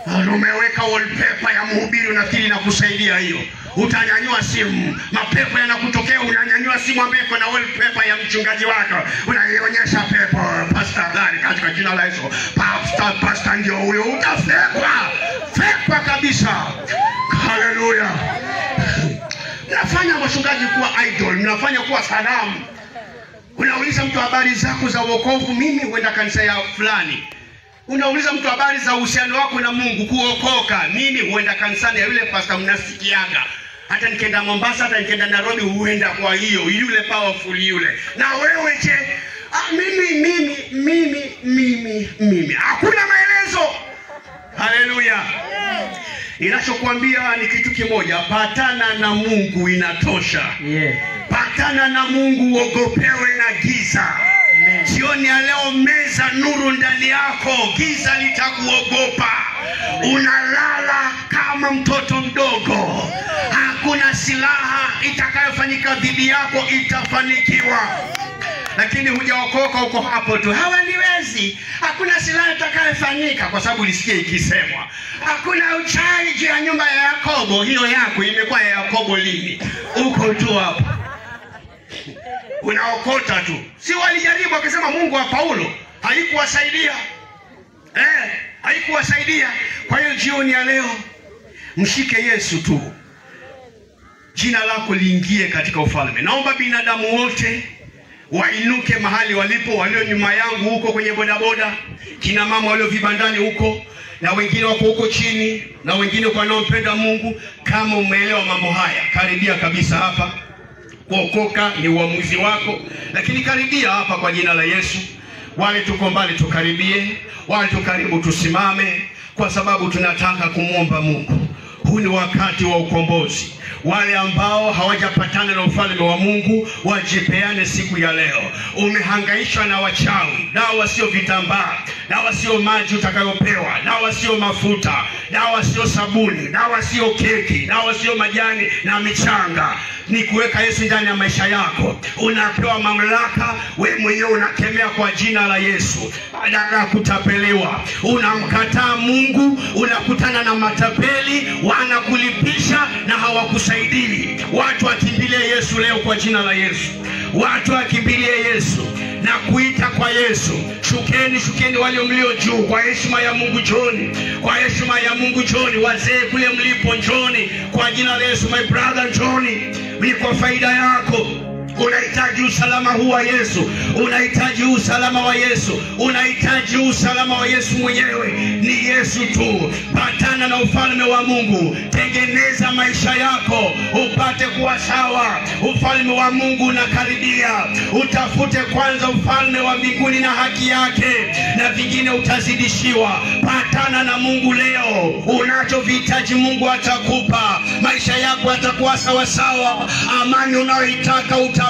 Umeweka wallpaper ya mhubiri, unafikiri na kusaidia hiyo. Utanyanyua simu, mapepo yanakutokea, unanyanyua simu ambayo iko na wallpaper ya mchungaji wako, unaionyesha pepo, pastor gani katika jina la Yesu, pastor ndio huyo, utafekwa kabisa. Haleluya. Mnafanya wachungaji kuwa idol, mnafanya kuwa sanamu. Unauliza mtu habari zako za wokovu, mimi huenda kanisa ya fulani. Unauliza mtu habari za uhusiano wako na Mungu, kuokoka, mimi huenda kanisani ya yule pastor mnasikiaga. Hata nikienda Mombasa, hata nikienda Nairobi, huenda kwa hiyo yule powerful yule. Na wewe je? Mimi. Hakuna maelezo. Haleluya. Ninachokuambia ni kitu kimoja, patana na Mungu inatosha. Patana na Mungu, uogopewe na giza. Jioni ya leo meza nuru ndani yako, giza litakuogopa. Unalala kama mtoto mdogo. Hakuna silaha itakayofanyika dhidi yako itafanikiwa. Lakini hujaokoka, uko hapo tu, hawaniwezi, hakuna silaha itakayofanyika, kwa sababu ulisikia ikisemwa hakuna uchawi juu ya nyumba ya Yakobo. Hiyo yako imekuwa ya Yakobo lini? Uko tu hapo unaokota tu. Si walijaribu wakasema Mungu wa Paulo, haikuwasaidia. Haikuwasaidia. Kwa hiyo jioni ya leo mshike Yesu tu, jina lako liingie katika ufalme. Naomba binadamu wote wainuke mahali walipo, walio nyuma yangu huko kwenye bodaboda, kina mama walio vibandani huko, na wengine wako huko chini, na wengine kwa wanaompenda Mungu. Kama umeelewa mambo haya, karibia kabisa hapa. Kuokoka ni uamuzi wako, lakini karibia hapa kwa jina la Yesu. Wale tuko mbali tukaribie, wale tukaribu tusimame, kwa sababu tunataka kumwomba Mungu. Huu ni wakati wa ukombozi. Wale ambao hawajapatana na ufalme wa Mungu wajipeane siku ya leo. Umehangaishwa na wachawi, dawa sio vitambaa, dawa sio maji utakayopewa, dawa sio mafuta, dawa sio sabuni, dawa sio keki, dawa sio majani na michanga. Ni kuweka Yesu ndani ya maisha yako. Unapewa mamlaka, wewe mwenyewe unakemea kwa jina la Yesu. Badala ya kutapeliwa, unamkataa Mungu, unakutana na matapeli, wanakulipisha na hawakusaidii. Watu wakimbilie Yesu leo kwa jina la Yesu. Watu wakimbilie Yesu na kuita kwa Yesu. Shukeni wale mlio juu, kwa heshima ya Mungu njoni. Kwa heshima ya Mungu njoni. Wazee kule mlipo njoni kwa jina la Yesu. My brother njoni, ni kwa faida yako. Unahitaji usalama huu wa Yesu. Unahitaji usalama wa Yesu. Unahitaji usalama wa Yesu mwenyewe. Ni Yesu tu. Patana na ufalme wa Mungu. Tengeneza maisha yako upate kuwa sawa. Ufalme wa Mungu unakaribia. Utafute kwanza ufalme wa mbinguni na haki yake, na vingine utazidishiwa. Patana na Mungu leo. Unachovihitaji Mungu atakupa. Maisha yako yatakuwa sawa sawa. Amani unayoitaka utapata.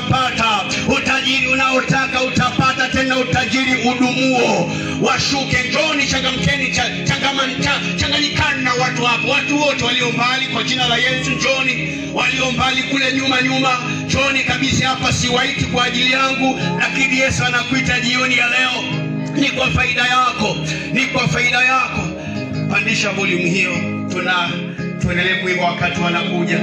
Utajiri unaotaka utapata, tena utajiri udumuo. Washuke, njoni, changamkeni, changanyikani na watu hapo. Watu wote walio mbali kwa jina la Yesu njoni. Walio mbali kule nyuma njoni kabisa hapa. Siwaiti kwa ajili yangu, lakini Yesu anakuita jioni ya leo. Ni kwa faida yako. Ni kwa faida yako. Pandisha volume hiyo. Tuendelee kuimba wakati wanakuja.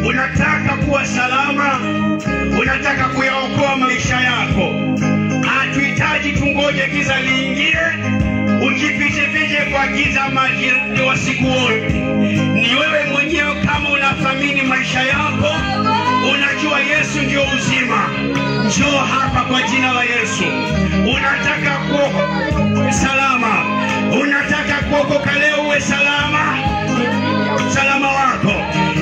Unataka kuwa salama, unataka kuyaokoa maisha yako. Hatuhitaji tungoje giza liingie, ujifiche kwa giza majirani wa siku wote. Ni wewe mwenyewe kama unathamini maisha yako, unajua Yesu ndio uzima. Njoo hapa kwa jina la Yesu. Unataka kuwa salama, unataka kuokoka leo uwe salama. Usalama wako,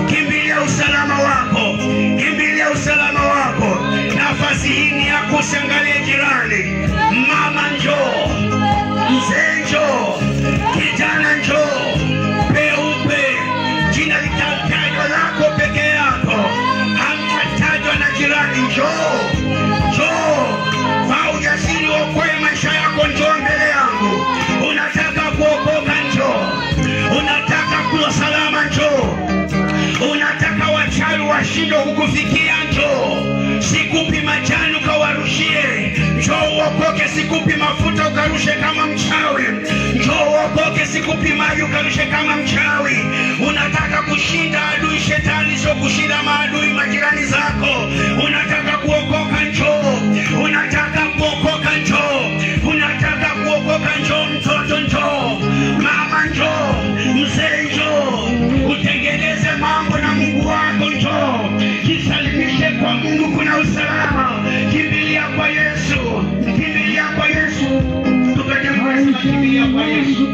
kimbilia usalama wako, kimbilia usalama wako. Nafasi hii ni yako, usiangalie jirani. Mama njoo, mzee njoo, kijana njoo, peupe. Jina litatajwa lako peke yako, hamtatajwa na jirani. Njoo, vaa ujasiri uokoe maisha yako. Njoo mbele yangu. Unataka kuokoka njoo. Unataka kuwa salama njoo. Unataka wachawi washindwe kukufikia njoo. Sikupi majani ukawarushie, njoo uokoke. Sikupi mafuta ukarushe kama mchawi, njoo Njoo uokoke, sikupimaji ukarushe kama mchawi. Unataka kushinda adui shetani, sio kushinda maadui majirani zako. Unataka kuokoka, njoo. Unataka kuokoka, njoo. Unataka kuokoka, njoo. Mtoto njoo, mama njoo, mzee njoo. Utengeneze mambo na Mungu wako, njoo. Jisalimishe kwa Mungu, kuna usalama. Kimbilia kwa Yesu, kimbilia kwa Yesu. Tukanye mwezi kimbilia kwa Yesu.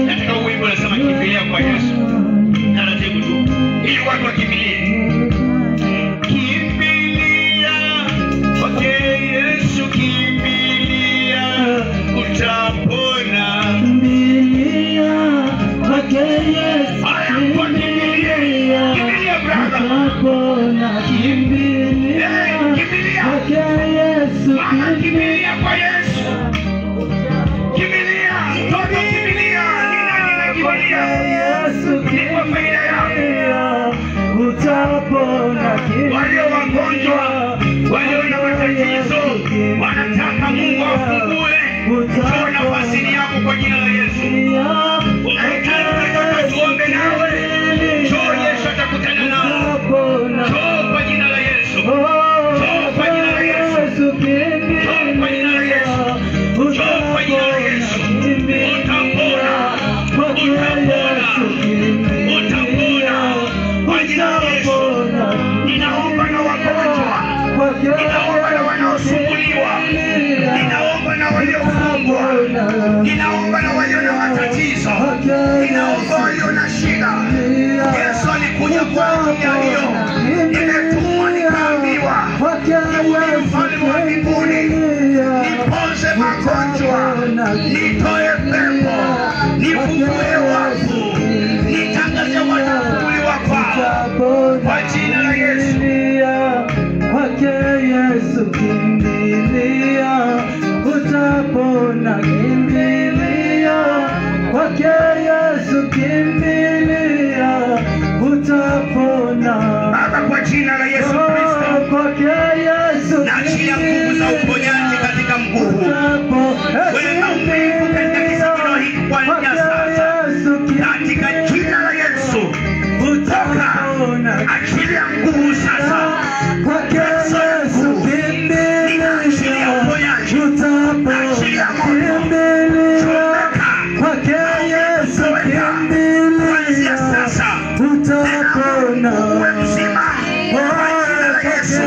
Katika wimbo unasema kimbilia kwa Yesu. Taratibu tu, ili watu wakimbilie. Kimbilia kwake Yesu, kimbilia utapona. Kimbilia kwake Yesu, kimbilia brother, utapona. Kimbilia kwake Yesu, kimbilia kwa Yesu. Kimbilia, mtoto kimbilia. Kimbilia Yesu, kwa faida yako utapona. Walio wagonjwa, walio na matatizo, wanataka Mungu afungue. Njoo nafasini yako kwa jina la Yesu. Unataka tuombe nawe, njoo Yesu atakutana nawe. Njoo kwa jina la Yesu. Njoo kwa jina la Yesu. Njoo kwa jina la Yesu. Njoo kwa jina la Yesu. Utapona. Utapona. Utapona. Kwa jina la Yesu. Ninaomba na wagonjwa. Ninaomba na wanaosumbuliwa. Ninaomba na waliofungwa. Ninaomba na walio na matatizo. Ninaomba walio na shida. Yesu alikuja kwa ajili ya hiyo. Nimetumwa nikaambiwa niwe mfalme wa mbinguni, niponze magonjwa, nitoe pepo, nifungue wafu, nitangaze watu kufunguliwa kwao kwa jina la Yesu. Kwake Yesu kimbilia utapona. Kimbilia kwake Yesu, kimbilia utapona. Baba, kwa jina la Yesu Kristo, kwake Yesu naachilia nguvu za uponyaji katika mguu. Wewe maumivu katika kisigino hiki kuanzia sasa, katika jina la Yesu utoka. Achilia nguvu sasa. Kwake Yesu kimbilia uponyaji. Achilia moto. Kwake Yesu kimbilia kuanzia sasa utapona. Uwe mzima kwa jina la Yesu.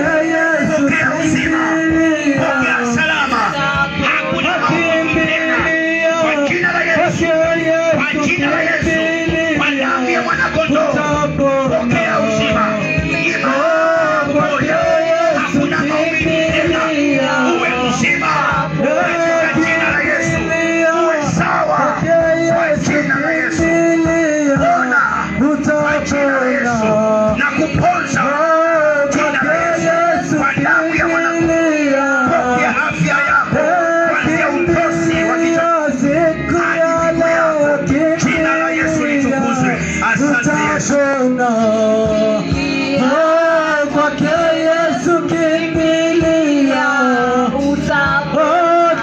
Pokea uzima, pokea salama. Hakuna maumivu tena kwa jina la Yesu. Kwa jina la Yesu, kwa damu ya mwanakondoo, pokea uzima. Ima moja, hakuna maumivu tena. Uwe mzima katika jina la Yesu. Uwe sawa kwa jina la Yesu. Ona kwa jina la Yesu na kuponza jina la Yesu kwa damu ya mwanakondoo. Pokea afya yako kuanzia utosi wa kichwa hadi miguu yako. Jina la Yesu litukuzwe. Asante Yesu. Kwake Yesu kimbilia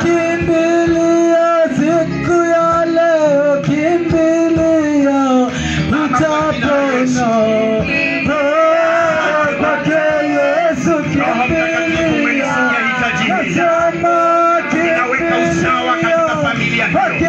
kimbilia siku ya leo, kimbilia utapona. Kwake Yesu kimbilia, ninaweka usawa katika familia hiyo.